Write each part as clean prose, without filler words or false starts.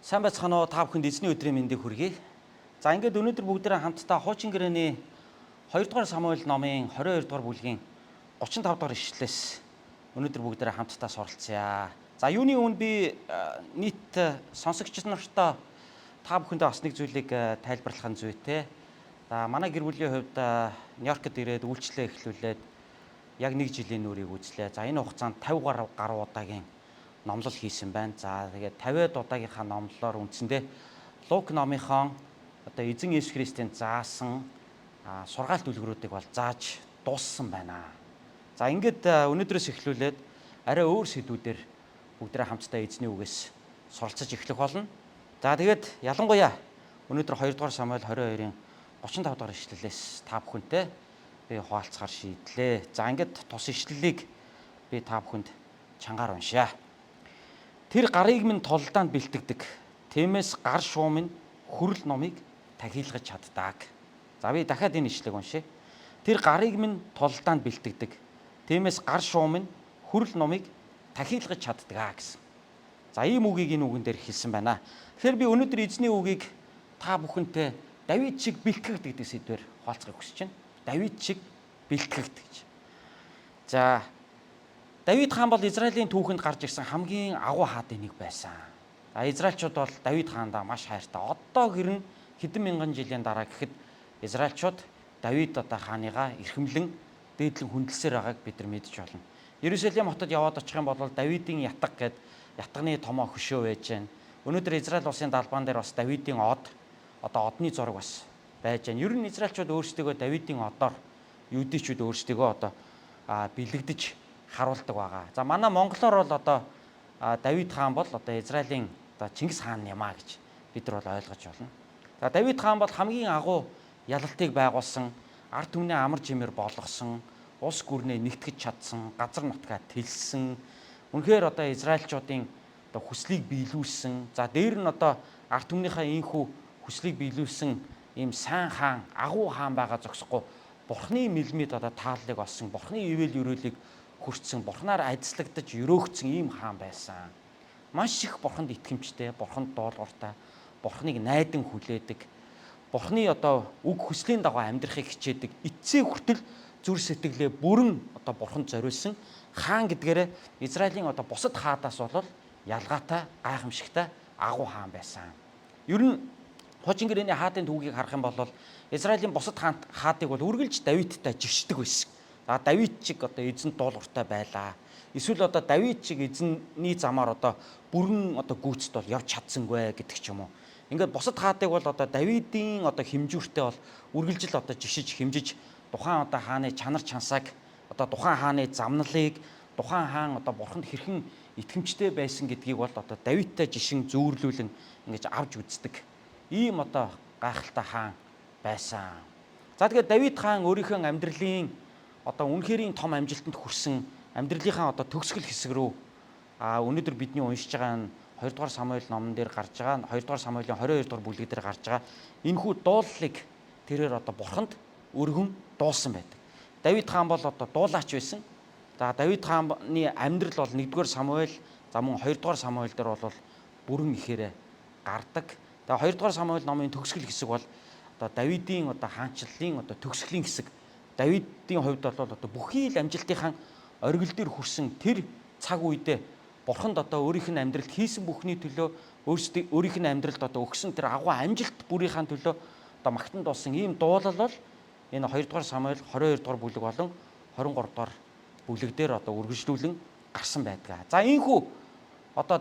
Сайн байцгаана уу та бүхэнд эзний өдрийн мэндийг хүргэе. За ингээд өнөөдөр бүгдээрээ хамтдаа Хуучин гэрээний 2 дугаар Самуэль номын 22 дугаар бүлгийн 35 дугаар ишлэлээс өнөөдөр бүгдээрээ хамтдаа суралцъя. За юуны өмнө би нийт сонсогч нартаа та бүхэндээ бас нэг зүйлийг тайлбарлах нь зүйтэй. За манай гэр бүлийн хувьд Нью-Йоркд ирээд үйлчлээ эхлүүлээд яг 1 жилийн нүрийг үзлээ. За энэ хугацаанд 50 гаруй удаагийн номлол хийсэн байна. За тэгээд 50-аад удаагийнхаа номлолоор үндсэндээ Лук номынхон одоо эзэн Есүс Христийн заасан сургаалт үлгэрүүдийг бол зааж дууссан байна. За ингээд өнөөдрөөс эхлүүлээд арай өөр сэдвүүдээр бүгдээ хамтдаа эзний үгээс суралцаж эхлэх болно. За тэгээд ялангуяа өнөөдөр 2 дугаар Самуэль 22-ын 35 дугаар ишлэлээс та бүхэнтэй би хуваалцахаар шийдлээ. За ингээд тус ишлэлийг би та бүхэнд чангаар уншаа. Тэр гарыг минь толлдаанд бэлтгэдэг. Тиймээс гар шуу минь хүрэл номыг тахилгаж чаддаг. За би дахиад энэ ишлэгийг уншъя. Тэр гарыг минь толлдаанд бэлтгэдэг. Тиймээс гар шуу минь хүрэл номыг тахилгаж чаддаг гэсэн. За ийм үгийг энэ үгэн дээр хэлсэн байна. Тэгэхээр би өнөөдөр эзний үгийг та бүхэнтэй Давид шиг бэлтгэгд гэдэг сэдвээр хаалцахыг хүсэж байна. Давид шиг бэлтгэгд гэж. За Давид хаан бол Израилийн түүхэнд гарч ирсэн хамгийн агуу хаадын нэг байсан. Израильчууд бол Давид хаандаа маш хайртай. Одоо гэрн хэдэн мянган жилийн дараа гэхэд Израильчууд Давид хааныгаа эрхэмлэн дээдлэн хүндэлсээр байгааг бид нар мэдж байна. Иерусалим хотод яваад очих юм бол Давидын ятаг гэд ятганы томоо хөшөө байж байна. Өнөөдөр Израиль улсын далбаан дээр бас Давидын одны зураг бас байж байна. Ер нь Израильчууд өөрсдөө Давидын одоор юудичүүд өөрсдөө бэлэгдэж харуулдаг байгаа. За манай монголоор бол Давид хаан бол Израилийн Чингис хаан юм а гэж бид нар бол ойлгож байна. За Давид хаан бол хамгийн агуу ялалтыг байгуулсан, ард түмний амар жимээр болгосон, улс гүрнээ нэгтгэж чадсан, газар нутгаа тэлсэн. Үнэхээр Израильчуудын хүслийг биелүүлсэн. За дээр нь ард түмнийхээ ийхүү хүслийг биелүүлсэн ийм сайн хаан, агуу хаан байгаа зогсохгүй. Бурхны мэлмид тааллыг олсон, бурхны ивэл өрөөлийг хүртсэн, бурхнаар ажиллагдаж өрөөгцсөн ийм хаан байсан. Маш их бурханд итгэмжтэй, бурханд дуулууртай, бурхныг найдан хүлээдэг, бурхны үг хүслийн дагуу амьдрахыг хичээдэг, эцсээ хүртэл зүр сэтгэлээ бүрэн бурханд зориулсан хаан гэдгээрээ Израилийн бусад хаадаас бол ялгаатай, гайхамшигтай агуу хаан байсан. Ер нь Хуучин гэрээний хаадын түүхийг харах юм бол Израилийн бусад хаадыг бол үргэлж Давидтай жившдэг байсан. За Давид чиг эзэн дуулууртай байлаа. Эсвэл Давид чиг эзэнний замаар бүрэн гүйцэд бол явж чадсангүй гэдэг ч юм уу. Ингээд бусад хаадыг бол Давидын хэмжүүртэй бол үргэлж л жишиж хэмжиж тухайн хааны чанар чансааг тухайн хааны замналыг тухайн хаан бурханд хэрхэн итгэмжтэй байсан гэдгийг бол Давидтай жишин зөөрлүүлэн ингэж авч үздэг. Ийм гайхалтай хаан байсан. За тэгээд Давид хаан өөрийнхөө амьдралын үнэхэрийн том амжилтанд хүрсэн амьдралынхаа төгсгөл хэсэг рүү өнөөдөр бидний уншиж байгаа нь 2 дугаар Самуэль номон дээр гарч байгаа 2 дугаар Самуэлийн 22 дугаар бүлэг дээр гарч байгаа энэхүү дуулалыг тэрээр бурханд өргөн дуулсан байдаг. Давид хаан бол дуулаач байсан. За Давид хааны амьдрал бол 1 дугаар Самуэль, за мөн 2 дугаар Самуэль дээр бол бүрэн ихээр гардаг. Тэгээ 2 дугаар Самуэль номын төгсгөл хэсэг бол Давидын хаанчлалын төгсгөлийн хэсэг. Давидын хувьд бол бүхий л амжилтынхаа оргил дээр хүрсэн тэр цаг үедээ бурханд өөрийнх нь амьдралд хийсэн бүхний төлөө өөрийнх нь амьдралд өгсөн тэр агуу амжилт бүрийнхаа төлөө магтан дуусан ийм дуулал бол энэ 2 дугаар Самуэль 22 дугаар бүлэг болон 23 дугаар бүлэг дээр үргэлжлүүлэн гарсан байдаг. За ийхүү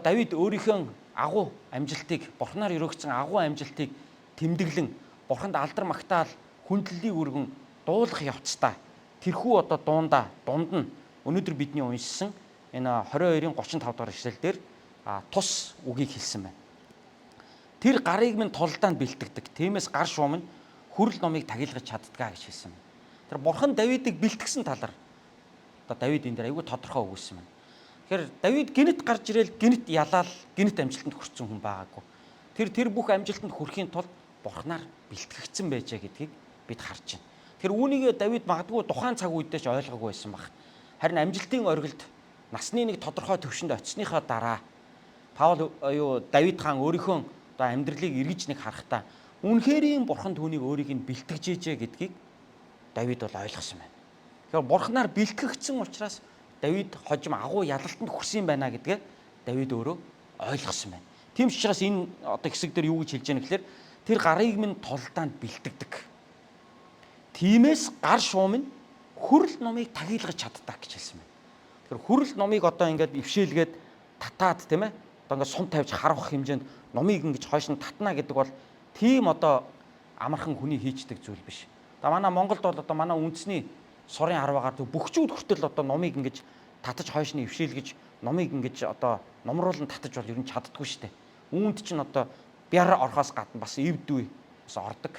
Давид өөрийнхөө агуу амжилтыг бурхнаар өргөгдсөн агуу амжилтыг тэмдэглэн бурханд алдар магтаал хүндлэлийг өргөн дуулах явцдаа тэрхүү дунд нь өнөөдөр бидний уншсан энэ 22-ын 35 дугаар ишлэл дээр тус үгийг хэлсэн байна. Тэр гарыг минь толлдаанд бэлтгэдэг. Тиймээс гар шуу минь хүрэл номыг тахилгаж чаддгаа гэж хэлсэн байна. Тэр бурхан Давидыг бэлтгэсэн талаар Давид энэ дээр айгүй тодорхой өгүүлсэн байна. Тэгэхээр Давид гинт гарч ирээл гинт ялаал гинт амжилтанд хүрсэн хүн байгаагүй. Тэр бүх амжилтанд хүрэхийн тулд бурхнаар бэлтгэгдсэн байжээ гэдгийг бид харж байна. Тэр үүнийг Давид магадгүй тухайн цаг үедээ ч ойлгоогүй байсан баг. Харин амжилтын оргилд насны нэг тодорхой төвшөнд очисныхаа дараа Саул Давид хаан өөрийнхөө одоо амьдралыг эргэж нэг харахтаа үнэхээр бурхан түүнийг өөрийг нь бэлтгэжээжээ гэдгийг Давид бол ойлгосон байна. Тэгэхээр бурханаар бэлтгэгдсэн учраас Давид хожим агуу ялалтанд хүрсэн байна гэдгээ Давид өөрөө ойлгосон байна. Тийм ч учраас энэ одоо хэсэг дээр юу гэж хэлж байгаа юм гэхээр тэр гарыг минь толдаанд бэлтгэдэг. Тиймээс гар шуум нь хүрэл номыг тагийлгаж чаддаг гэж хэлсэн байна. Тэгэхээр хүрэл номыг одоо ингээд ившээлгээд татаад тийм ээ одоо ингээд сум тавьж харуулах хэмжээнд номыг ингэж хойш нь татна гэдэг бол тийм одоо амархан хүний хийждэг зүйл биш. Одоо манай Монголд бол одоо манай үндэсний сорын харваагаар бөхчүүд хүртэл одоо номыг ингэж татаж хойш нь ившээлгэж номыг ингэж одоо номруулан татаж бол ер нь чаддаггүй шүү дээ. Үүнд чинь одоо бяр орхоос гадна бас эвдүү бас ордог.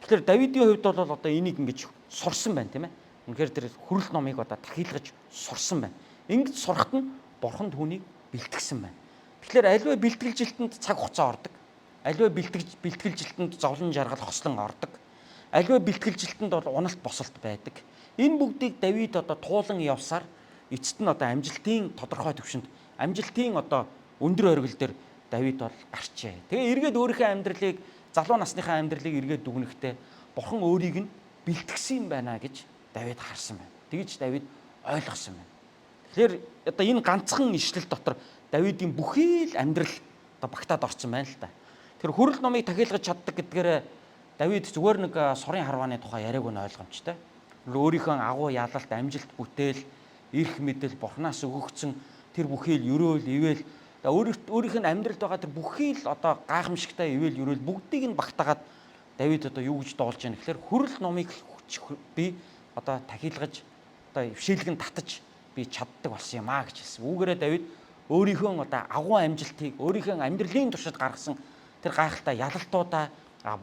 Тэгэхээр Давидын хувьд бол одоо энийг ингэж сурсан байна тийм ээ. Үнэхээр тэр хүрэл номыг одоо тахийлгаж сурсан байна. Ингэж сурахт нь бурхан түүнийг бэлтгэсэн байна. Тэгэхээр аливаа бэлтгэлжилтэнд цаг хугацаа ордог. Аливаа бэлтгэлжилтэнд зовлон жаргал хослон ордог. Аливаа бэлтгэлжилтэнд бол уналт босолт байдаг. Энэ бүгдийг Давид одоо туулан явсаар эцэст нь одоо амжилтын тодорхой түвшинд амжилтын одоо өндөр оргил дээр Давид бол гарчээ. Тэгээ эргээд өөрийнхөө амьдралыг залуу насныхаа амьдралыг эргээд дүгнэхдээ бурхан өөрийг нь бэлтгэсэн байна гэж Давид харсан байна. Тэгж Давид ойлгосон байна. Тэгэхээр одоо энэ ганцхан ишлэл дотор Давидын бүхий л амьдрал одоо багтаад орсон байна л да. Тэр хүрэл номыг тахийлгаж чаддаг гэдгээр Давид зүгээр нэг сорын харвааны тухай яриаг нь ойлгомжтой. Өөрийнхөө агуу ялалт, амжилт, бүтээл, эрх мэдэл, бурхнаас өгөгдсөн тэр бүхий л өрөөл, ивэл өөрийнх нь амьдралд байгаа тэр бүхий л одоо гайхамшигтай ивэл өрөөл бүгдийг нь багтаагаад Давид одоо юу гэж доолж яана гэхээр хүрэл номыг би одоо тахийлгаж одоо ившээлгэн татаж би чаддаг болсон юм аа гэж хэлсэн. Үүгээрээ Давид өөрийнхөө одоо агуу амжилтыг өөрийнхөө амьдралын туршид гаргасан тэр гайхалтай ялалтуудаа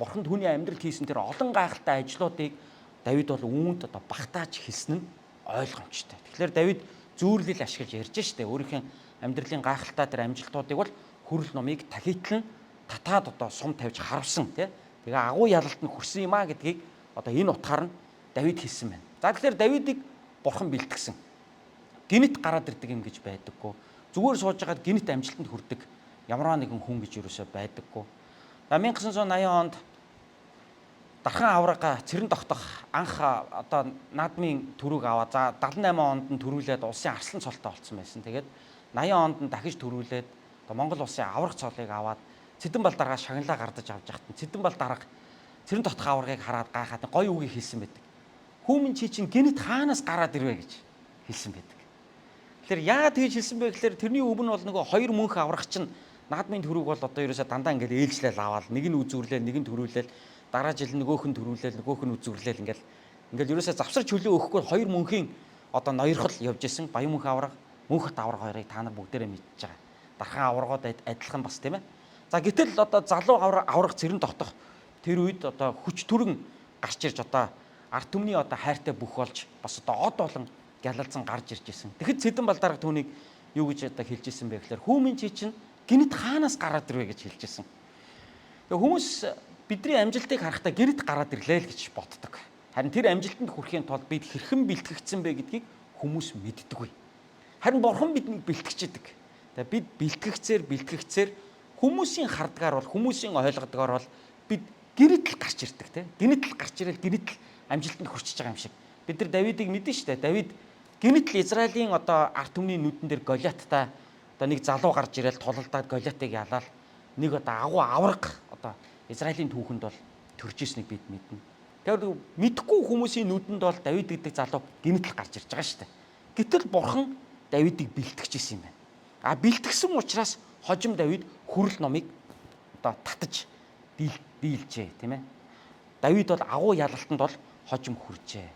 бурхан түүний амьдралд хийсэн тэр олон гайхалтай ажлуудыг Давид бол үүнд одоо багтааж хэлсэн нь ойлгомжтой. Тэгэхээр Давид зүүрлэл ашиглаж ярьж штэ өөрийнхөө амьдралын гайхалтай тэр амжилтуудыг бол хүрэл номыг тахитлан татаад одоо сум тавьж харуулсан тий. Тэгээ агуу ялалт нь хүрсэн юм а гэдгийг одоо энэ утгаар нь Давид хэлсэн байна. За тэгэхээр Давидыг бурхан бэлтгэсэн. Гинт гараад ирдэг юм гэж байдаггүй. Зүгээр сууж байгаад гинт амжилтанд хүрдэг ямар нэгэн хүн гэж юусоо байдаггүй. 1980 онд Дархан аврага цэрэн тогтох анх одоо наадмын төрөг аваад за 78 онд нь төрүүлээд улсын арслан цолтой болсон байсан. Тэгээд 80 онд нь дахиж төрүүлээд Монгол улсын аврах цолыг аваад Цэдэн Балдаргаас шагналаа гардаж авч яхад Цэдэн Балдарга цэрэн тогтох аврагыг хараад гайхаад гоё үгийг хэлсэн байдаг. Хүмүн чи чинь гинт хаанаас гараад ирвэ гэж хэлсэн байдаг. Тэгэхээр яагаад тэгж хэлсэн бэ гэхээр тэрний өмнө бол нөгөө хоёр мөнх аврах чинь наадмын төрөг бол одоо ерөөсө дандаа ингээд ээлжлэл аваад нэг нь үзүүрлээл нэг нь төрүүлээл дараа жил нөгөөх нь төрүүлээл нөгөөх нь үзүүрлээл ингээл ерөөсө завсар чөлөө өгөхгүй хоёр мөнхийн одоо ноёрхол явж исэн баян мөнх авраг мөнхт авраг хоёрыг та нар бүгдээрээ мэдчихэж байгаа. Дархан аврагууд адилхан бас тийм ээ. За гэтэл одоо залуу аврах цэрэн тогтох тэр үед одоо хүч төрөн гарч ирж одоо ард түмний одоо хайртай бүх болж бас одоо од болон гялалзан гарч ирж исэн. Тэгэхэд Цэдэн Балдарга түүнийг юу гэж одоо хэлж исэн бэ гэхээр хүмүн чи чинь гинт хаанаас гараад ирвэ гэж хэлж исэн. Тэгээ хүмүүс бидний амжилтыг харахтаа гинт гараад ирлээ л гэж боддог. Харин тэр амжилтанд хүрэхийн тулд бид хэрхэн бэлтгэгдсэн бэ гэдгийг хүмүүс мэддэггүй. Харин бурхан биднийг бэлтгэждэг. Тэгээ бид бэлтгэгцээр хүмүүсийн хардгаар бол хүмүүсийн ойлгодгоор бол бид гинт л гарч ирдэг тийм. Гинт л гарч ирэл гинт л амжилтанд хүрчихэж байгаа юм шиг. Бид нар Давидыг мэднэ шүү дээ. Давид гинт л Израилийн одоо ард түмний нүдэн дээр Голиаттай одоо нэг залуу гарч ирэл тулалдаад Голиатыг ялаад нэг одоо агуу авраг одоо Израилийн түүхэнд бол төрж ирснийг бид мэднэ. Тэгэхээр мэдхгүй хүмүүсийн нүдэнд бол Давид гэдэг залуу гинт л гарч ирж байгаа шүү дээ. Гэтэл бурхан Давидыг бэлтгэжсэн юм байна. Бэлтгэсэн учраас хожим Давид хүрэл номыг одоо татаж дийлжээ тийм ээ. Давид бол агуу ялалтанд бол хожим хүрчээ.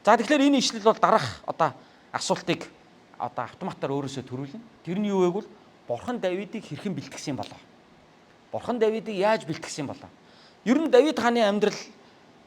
За тэгэхээр энэ ишлэл бол дараах одоо асуултыг одоо автоматар өөрөөсөө төрүүлнэ. Тэрний юу вэ гэвэл бурхан Давидыг хэрхэн бэлтгэсэн болов? Бурхан Давидыг яаж бэлтгэсэн болов? Ер нь Давид хааны амьдрал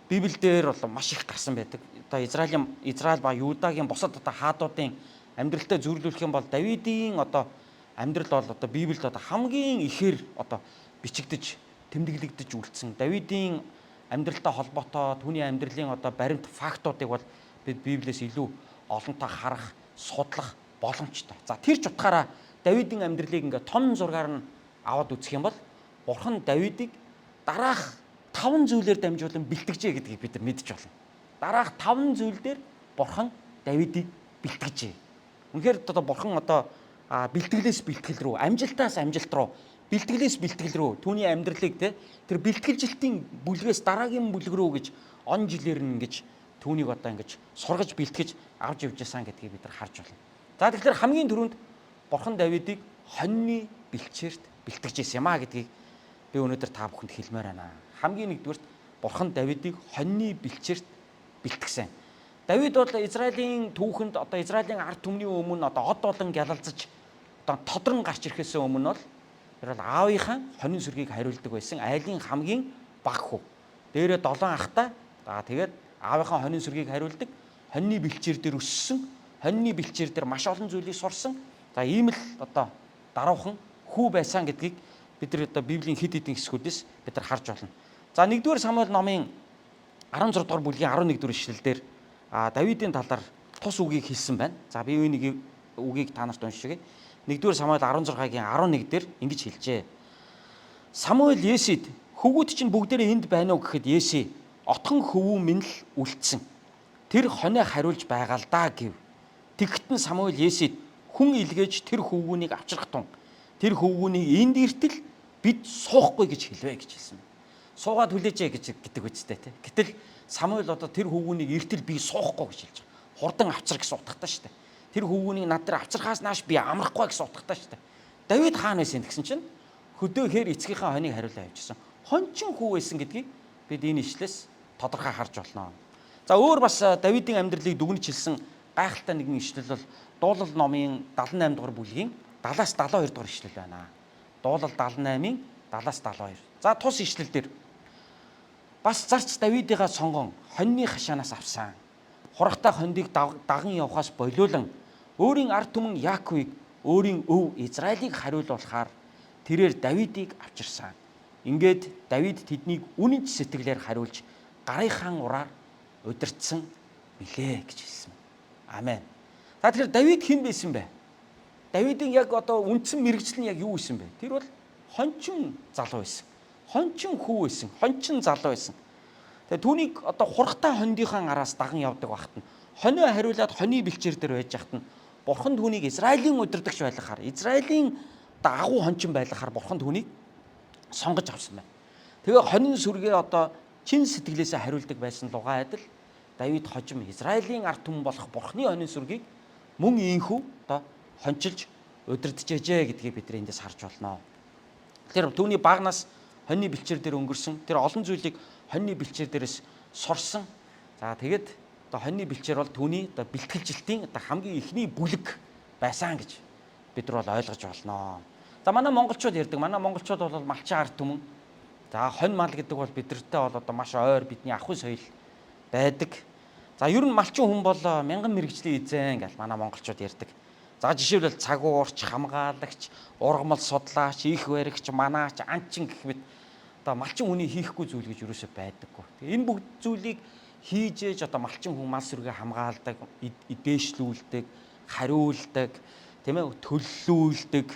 Библиэлд бол маш их гарсан байдаг. Одоо Израиль ба Юдагийн бусад одоо хаадуудын амьдралтай зөвлөлөх юм бол Давидын одоо амьдрал бол одоо Библиэд одоо хамгийн ихээр одоо бичигдэж, тэмдэглэгдэж үлдсэн. Давидын амьдралтай холбоотой түүний амьдралын одоо баримт фактуудыг бол бид Библиэс илүү олонтоо харах, судлах боломжтой. За тэр ч утгаараа Давидын амьдралыг ингээд том зургаар нь аваад үзэх юм бол Бурхан Давидыг дараах 5 зүйлээр дамжуулан бэлтгэжээ гэдгийг бид нар мэдж байна. Дараах 5 зүйл дээр Бурхан Давидыг бэлтгэжээ. Үнэхээр одоо Бурхан одоо бэлтгэлээс бэлтгэл рүү, амжилтаас амжилт руу, бэлтгэлээс бэлтгэл рүү түүний амьдралыг тэр бэлтгэлжилтийн бүлгээс дараагийн бүлэг рүү гэж он жилээр нь ингэж түүнийг одоо ингэж сургаж бэлтгэж авч явж байсан гэдгийг бид нар харж байна. За тэгэхээр хамгийн түрүүнд Бурхан Давидыг хоньны бэлчээрт бэлтгэж ирсэн юм а гэдгийг би өнөөдөр та бүхэнд хэлмээр байна. Хамгийн нэгдүгürt Бурхан Давидыг хоньны бэлчээрт бэлтгэсэн. Давид бол Израилийн түүхэнд одоо Израилийн ард түмний өмнө одоо од болон гялалзаж одоо тодрон гарч ирэхээс өмнө бол тэр бол аавынхаа хонин сүргийг хариулдаг байсан айлын хамгийн баг хүү. Дээрээ 7 ахтай. Тэгээд аавынхаа хонин сүргийг хариулдаг, хоньны бэлчээр дээр өссөн, хоньны бэлчээр дээр маш олон зүйлийг сурсан. За ийм л одоо даруухан хүү байсан гэдгийг бид нар одоо Библийн хэд хэдэн хэсгүүдээс бид нар харж байна. За 1-р Самуэль номын 16 дугаар бүлгийн 11 дугаар ишлэлдэр Давидын талаар тус үгийг хэлсэн байна. За би үүнийг үгийг та нарт уншигье. 1-р Самуэль 16-гийн 11 дээр ингэж хэлжээ. Самуэль Есид хөвгүүд чинь бүгдээрээ энд байна уу гэхэд Еси отхон хөвүү минь л үлдсэн. Тэр хоноо хариулж байгаа л даа гэв. Тэгтэн Самуэль Есид хүн илгээж тэр хөвгүүнийг авчрах тун. Тэр хөвгүүнийг энд иртэл бид суухгүй гэж хэлвэ гэж хэлсэн. Суугаад хүлээжээ гэдэг үстэй тий. Гэтэл Самуэль одоо тэр хөвгүүнийг иртэл би суухгүй гэж хэлж байгаа. Хурдан авчрах гэсэн утгатай шүү дээ. Тэр хөвгүүнийг над дээр авчрахаас нааш би амрахгүй гэсэн утгатай шүү дээ. Давид хаана байсан гэсэн чинь хөдөөхээр эцгийнхээ хоныг хариулаа явчихсан. Хончин хүү байсан гэдгийг бид энэ ишлээс тодорхой харж болно. За өөр бас Давидын амьдралыг дүгнэж хэлсэн гайхалтай нэгэн ишлэл бол Дуулал номын 78 дугаар бүлгийн 70-аас 72 дугаар ишлэл байна. Дуулал 78-ын 70-аас 72. За тус ишлэл дээр бас зарч Давидыгаа сонгон хоньны хашаанаас авсан. Хурагтай хондыг даган явхаас болиулан өөрийн ард түмэн Яаковыг өөрийн өв Израилийг хариулуулахаар тэрээр Давидыг авчирсан. Ингээд Давид тэднийг үнэнч сэтгэлээр хариулж гарынхаа ураар удирдсан билээ гэж хэлсэн. Амен. За тэгэхээр Давид хэн байсан бэ? Давидын яг одоо үндсэн мэрэгжил нь яг юу байсан бэ? Тэр бол хончин залуу байсан. Хончин хүү байсан. Хончин залуу байсан. Тэгээ түүнийг одоо хургтай хондийнхаа араас даган явдаг багт нь хонио хариулаад хоны бэлчээр дээр байж хахт нь Бурхан түүнийг Израилийн удирдагч байлгахаар, Израилийн агуу хончин байлгахаар Бурхан түүнийг сонгож авсан байна. Тэгээ хонин сүргээ одоо чин сэтгэлээсээ хариулдаг байсан лугаа адил Давид хожим Израилийн ард түмэн болох Бурханы хонин сүргийг мөн ийхүү одоо хончилж удирдчээжээ гэдгийг бид эндээс харж болно. Тэр түүний багнаас хоньны бэлчээр дээр өнгөрсөн, тэр олон зүйлийг хоньны бэлчээр дээрээс сурсан. За тэгээд одоо хоньны бэлчээр бол түүний одоо бэлтгэлжилтийн одоо хамгийн ихний бүлэг байсан гэж бид нар бол ойлгож болно. За манай монголчууд ярьдаг. Манай монголчууд бол малчин ард түмэн. За хонь мал гэдэг бол бидэртээ бол одоо маш ойр бидний ахуй соёл байдаг. За ер нь малчин хүн бол мянган мэрэгжлийн эзэн гэж манай монголчууд ярьдаг. За жишээлбэл цагуурч, хамгаалагч, ургамал судлаач, их баригч, манаач, анчин гэх мэт одоо малчин хүний хийхгүй зүйл гэж юусоо байдаггүй. Тэгээ энэ бүгд зүйлийг хийж ээж одоо малчин хүн мал сүргээ хамгаалдаг, дээшлүүлдэг, хариулдаг, тийм ээ, төллүүлдэг.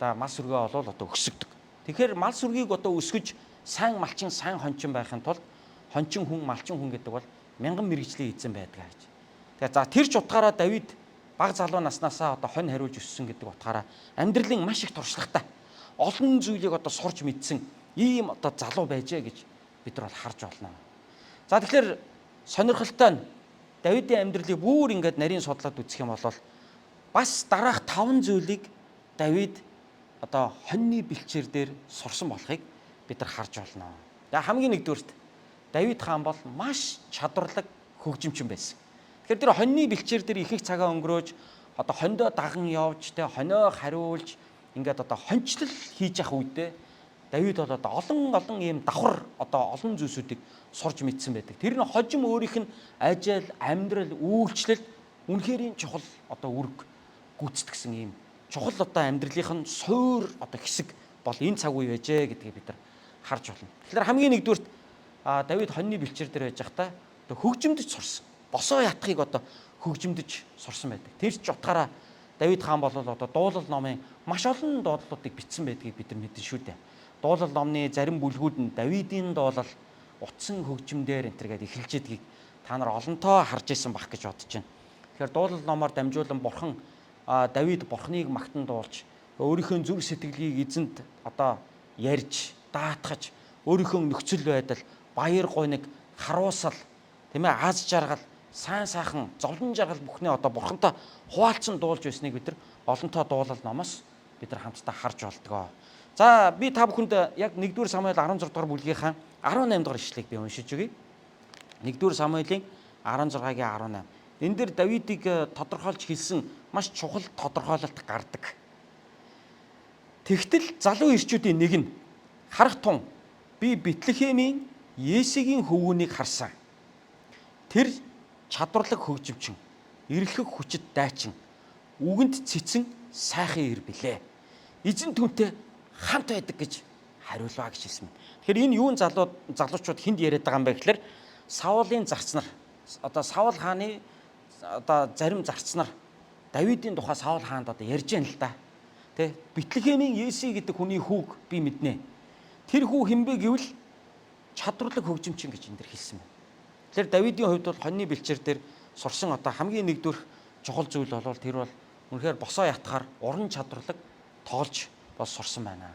Одоо мал сүргээ олвол одоо өсгдөг. Тэгэхээр мал сүргийг одоо өсгөж сайн малчин, сайн хончин байхын тулд хончин хүн, малчин хүн гэдэг бол мянган мэрэгжлийн эзэн байдаг гэж. Тэгээ за тэр ч утгаараа Давид баг залуу наснаасаа одоо хонь хариулж өссөн гэдэг утгаараа амьдралын маш их туршлагатай олон зүйлийг одоо сурч мэдсэн ийм одоо залуу байжээ гэж бид нар бол харж байна. За тэгэхээр сонирхолтой нь Давидын амьдралыг бүр ингээд нарийн судлаад үзэх юм бол бас дараах 5 зүйлийг Давид одоо хоньны бэлчээр дээр сурсан болохыг бид нар харж байна. За хамгийн нэгдүгürt Давид хаан бол маш чадварлаг хөгжимчин байсан. Тэгэхээр тэр хоньны бэлчээр дээр их цагаа өнгөрөөж одоо хондоо даган явж тэ хонио хариулж ингээд одоо хончлол хийж явах үедээ Давид бол одоо олон ийм давхар одоо олон зүйлсүүдийг сурж мэдсэн байдаг. Тэр нь хожим өөрийнх нь ажил, амьдрал, үйлчлэл үнэхээр чухал одоо үүрэг гүйцэтгсэн ийм чухал одоо амьдралынх нь суур одоо хэсэг бол энэ цаг үе байжээ гэдгийг бид нар харж байна. Тэгэхээр хамгийн нэгдүгürt Давид хоньны бэлчээр дээр байж байхдаа одоо хөгжимдөж сурсан. Босоо ятхыг одоо хөгжимдөж сурсан байдаг. Тэр ч утгаараа Давид хаан бол одоо дуулал номын маш олон дуулуудыг бичсэн байдгийг бид нар мэднэ шүү дээ. Дуулал номны зарим бүлгүүд нь Давидын дуулал утсан хөгжмөөр энэ төргээд эхэлж идгийг та нар олонтоо харж исэн бах гэж бодож байна. Тэгэхээр дуулал номоор дамжуулан бурхан Давид бурхныг магтан дуулж өөрийнхөө зүрх сэтгэлийг эзэнд одоо ярьж, даатгаж, өөрийнхөө нөхцөл байдал, баяр гуйныг, харуусал, тийм ээ, аз жаргал, сайн сайхан, зовлон жаргал бүхнээ одоо бурхантай хуваалцсан дуулж байсныг бид нар олонтоо дуулал номоос бид нар хамтдаа харж болдгоо. За би та бүхэнд яг 1-р Самуэль 16 дугаар бүлгийнхаа 18 дугаар ишлэгийг би уншиж өгье. 1-р Самуэлийн 16-гийн 18. Энэ дээр Давидыг тодорхойлж хэлсэн маш чухал тодорхойлолт гардаг. Тэгтэл залуу ирчүүдийн нэг нь харах тун би Бэтлехемийн Есегийн хөвгүүнийг харсан. Тэр чадварлаг хөгжимчин, эрэлхэг хүчит дайчин, үгэнд цэцэн сайхан ир билээ. Эзэн түүнтэй хамт байдаг гэж хариулваа гэж хэлсэн. Тэгэхээр энэ юун залуучууд хүнд яриад байгаа юм бэ гэхээр Саулын зарц нар одоо Саул хааны одоо зарим зарц нар Давидын тухай Саул хаанд одоо ярьж яана л да. Тэ Бэтлехемийн Есей гэдэг хүний хүүг би мэднэ. Тэр хүү хинбэ гэвэл чадварлаг хөгжимчин гэж энэ дэр хэлсэн байна. Тэгэхээр Давидын хувьд бол хоньны бэлчээр дээр сурсан одоо хамгийн нэгдүгээр чухал зүйл бол тэр бол үнэхээр босоо ятгаар уран чадварлаг тоолж бол сурсан байна.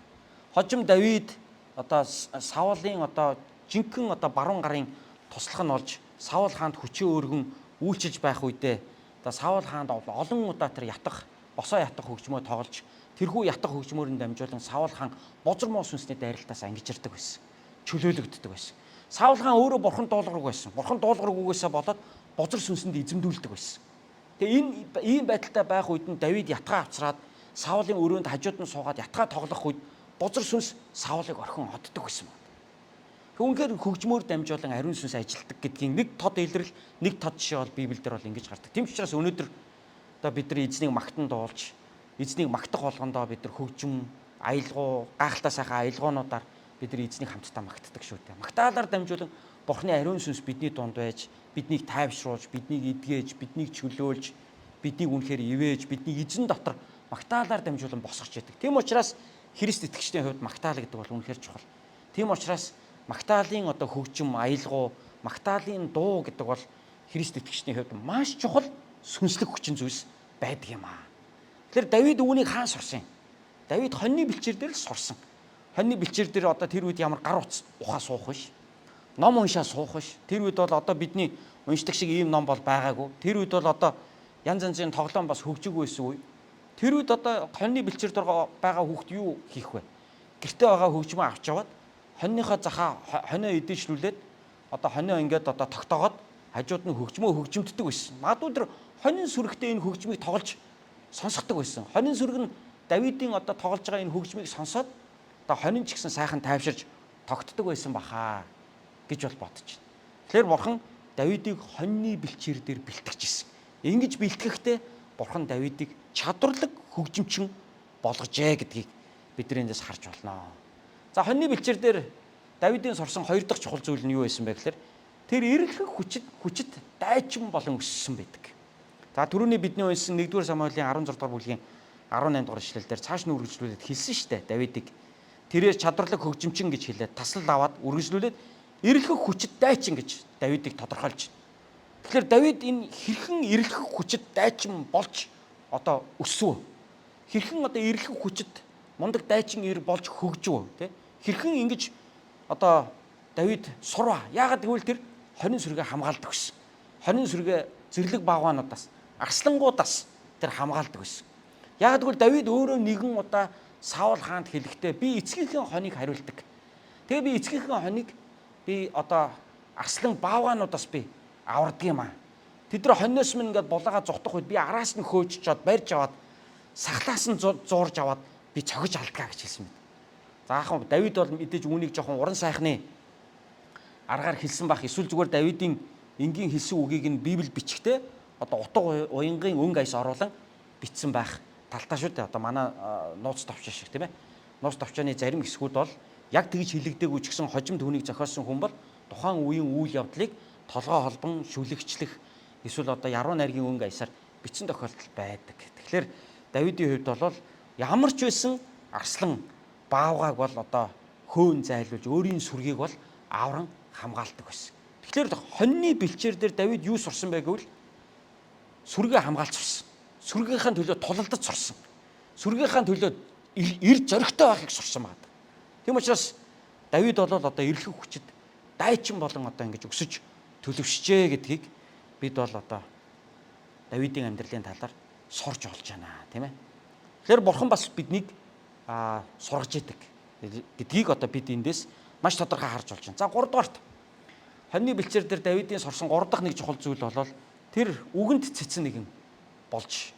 Хожим Давид одоо Саулын одоо жинхэнэ одоо баруун гарын туслах нь олж Саул хаанд хүчээ өргөн үйлчилж байх үедээ одоо Саул хаанд олон удаа тэр ятгах босоо ятгах хөгжмөө тоглож тэрхүү ятгах хөгжмөөр нь дамжуулан Саул хаан бозар муу сүнсний дайралтаас ангиж ирдэг байсан. Чөлөөлөгддөг байсан. Саул хаан өөрөө бурхан дуулгараг байсан. Бурхан дуулгараг үгээсээ болоод бозар сүнсэнд эзэмдүүлдэг байсан. Тэгээ энэ ийм байдалтай байх үед нь Давид ятгаа авчраад Саулын өрөөнд хажууд нь суугаад ятгаа тоглох үед бозар сүнс Саулыг орхин оддог байсан байна. Үүнгээр хөгжмөөр дамжуулан ариун сүнс ажилтдаг гэдгийн нэг тод илрэл, нэг тод жишээ бол Библиэлд бол ингэж гардаг. Тийм учраас өнөөдөр одоо бид нар эзнийг магтан дуулж, эзнийг магтах болгондоо бид нар хөгжим, аялгау, гайхалтай сайхан аялгуунуудаар бид нар эзнийг хамтдаа магтдаг шүү дээ. Магтаалаар дамжуулан Бурхны ариун сүнс бидний дунд байж, биднийг тайвшруулж, биднийг эдгээж, биднийг чөлөөлж, биднийг үнэхээр ивэж, бидний эзэн дотор магтаалаар дамжуулан босгож яадаг. Тийм учраас Христ итгэгчдийн хувьд магтаал гэдэг бол үнэхээр чухал. Тийм учраас магтаалын одоо хөгжим, аялгау, магтаалын дуу гэдэг бол Христ итгэгчдийн хувьд маш чухал сүнслэг хүчин зүйлс байдаг юм аа. Тэгэхээр Давид үүнийг хаан сурсан юм? Давид хоньны бэлчээр дээр л сурсан. Хоньны бэлчээр дээр одоо тэр үед ямар гар утас ухаа суух биш. Ном уншаа суух биш. Тэр үед бол одоо бидний уншдаг шиг ийм ном бол байгаагүй. Тэр үед бол одоо янз янзын тоглоом бас хөгжиг байсан үе. Тэр үед одоо хоньны бэлчээр дээр байгаа хүүхд юу хийх вэ? Гэртээ байгаа хөгжмөө авч яваад хоньныхоо захаа хонио эдээшлүүлээд одоо хонио ингээд одоо тогтоогоод хажууд нь хөгжмөө хөгжимддэг байсан. Магадгүй тэр хонин сүрэгтэй энэ хөгжмийг тоглож сонсгодог байсан. Хонин сүрэг нь Давидын одоо тоглож байгаа энэ хөгжмийг сонсоод одоо хонин ч гэсэн сайхан тайвширж тогтдог байсан бахаа гэж бол бодож байна. Тэгэхээр бурхан Давидыг хоньны бэлчээр дээр бэлтгэжсэн. Ингэж бэлтгэхдээ бурхан Давидыг чадварлаг хөгжимчин болгожээ гэдгийг бид эндээс харж болно. За хоньны бэлчээр дээр Давидын сурсан хоёр дахь чухал зүйл нь юу байсан бэ гэхээр тэр эрэлхэг хүчит дайчин болон өссөн байдаг. За түрүүний бидний уншсан 1-р Самуэлийн 16 дугаар бүлгийн 18 дугаар ишлэл дээр цааш нь үргэлжлүүлээд хэлсэн шүү дээ. Давидыг тэрээр чадварлаг хөгжимчин гэж хэлээд таслал аваад үргэлжлүүлээд эрэлхэг хүчит дайчин гэж Давидыг тодорхойлж байна. Тэгэхээр Давид энэ хэрхэн эрэлхэг хүчит дайчин болж одоо өсвөө? Хэрхэн одоо эрэлхэг хүчит мундаг дайчин ир болж хөгжвөө, тэ? Хэрхэн ингэж одоо Давид сурваа? Яагаад гэвэл тэр хонин сүргээ хамгаалдаг байсан. Хонин сүргээ зэрлэг багваануудаас, арслангуудаас тэр хамгаалдаг байсан. Яагаад гэвэл Давид өөрөө нэгэн удаа Саул хаанд хэлэхдээ би эцгийнхээ хоныг хариулдаг. Тэгээ би эцгийнхээ хоныг би одоо арслан баавгаануудаас би авардаг юм аа. Тэд нар хоньноос минь ингээд булаагаа зогтох үед би араас нь хөөж чад барьж аваад сахлаас нь зуурж аваад би цогж алдгаа гэж хэлсэн мэт. Заахын Давид бол мэдээж үүнийг жоохон уран сайхны аргаар хэлсэн бах. Эсвэл зүгээр Давидын энгийн хэлсэн үгийг нь Библиэд бичгтээ одоо утга уянгийн өнгө аяс оруулан бичсэн байх талтай шүү дээ. Одоо манай нууц товчоо шиг тийм ээ. Нууц товчооны зарим хэсгүүд бол яг тэгж хилэгдээгүй ч гэсэн хожим түүнийг зохиосон хүн бол тухайн үеийн үйл явдлыг толгой холбон шүлэгчлэх эсвэл одоо яруу найргийн өнгө аясаар бичсэн тохиолдол байдаг. Тэгэхээр Давидын хувьд бол ямар ч байсан арслан баавгааг бол одоо хөөн зайлуулж өөрийн сүргийг бол авран хамгаалдаг байсан. Тэгэхээр хоньны бэлчээр дээр Давид юу сурсан бэ гэвэл сүргээ хамгаалж сурсан. Сүргийнхаа төлөө тулалдаж сурсан. Сүргийнхаа төлөө эр зоригтой байхыг сурсан байна. Тийм учраас Давид бол одоо эрхэх хүчит дайчин болон одоо ингэж өсөж төлөвшжээ гэдгийг бид бол одоо Давидын амьдралын талаар сурж олж байна, тийм ээ. Тэгэхээр бурхан бас биднийг сургаж идэг гэдгийг одоо бид эндээс маш тодорхой харж болж байна. За 3 дугаарт хоньны бэлчээр дээр Давидын сурсан 3 дахь нэг чухал зүйл бол тэр үгэнд цэцэн нэгэн болж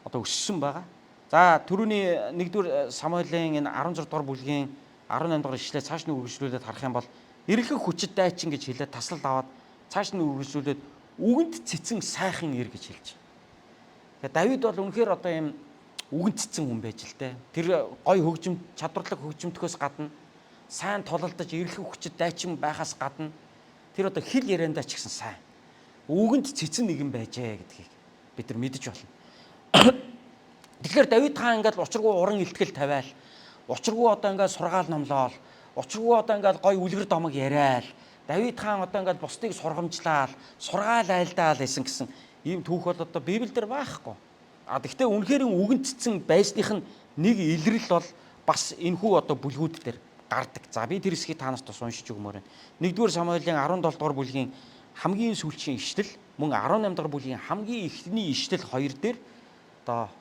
одоо өссөн байгаа. За түрүүний 1-р Самуэлийн энэ 16 дугаар бүлгийн 18 дугаар ишлээ цааш нь үргэлжлүүлээд харах юм бол эрхэх хүчит дайчин гэж хэлээд таслалд аваад цааш нь үргэлжлүүлээд үгэнд цэцэн сайхан ир гэж хэлж байна. Тэгээ Давид бол үнэхээр одоо юм үгэнд цэцэн хүн байж л дээ. Тэр гой хөгжим чадварлаг хөгжимтгөөс гадна сайн тулалдаж эрхэх хүчит дайчин байхаас гадна тэр одоо хэл яриандаа ч гэсэн сайн үгэнд цэцэн нэгэн байжээ гэдгийг бид нар мэдэж байна. Тэгэхээр Давид хаан ингээд учиргүй уран илтгэл тавиал, учиргүй одоо ингээд сургаал номлоол, учиргүй одоо ингээд гой үлгэр домог яриал, Давид хаан одоо ингээд бусдыг сургамжлал, сургаал айлдаал гэсэн ийм түүх бол одоо Библиэлд байхгүй. Гэхдээ үнэхээр үгэнд цэцэн байсных нь нэг илрэл бол бас энэхүү одоо бүлгүүд дээр гардаг. За би тэр хэсгийг та нарт бас уншиж өгмөр байна. 1-р Самуэлийн 17 дугаар бүлгийн хамгийн сүүлчийн ишлэл, мөн 18 дугаар бүлгийн хамгийн эхний ишлэл хоёр дээр одоо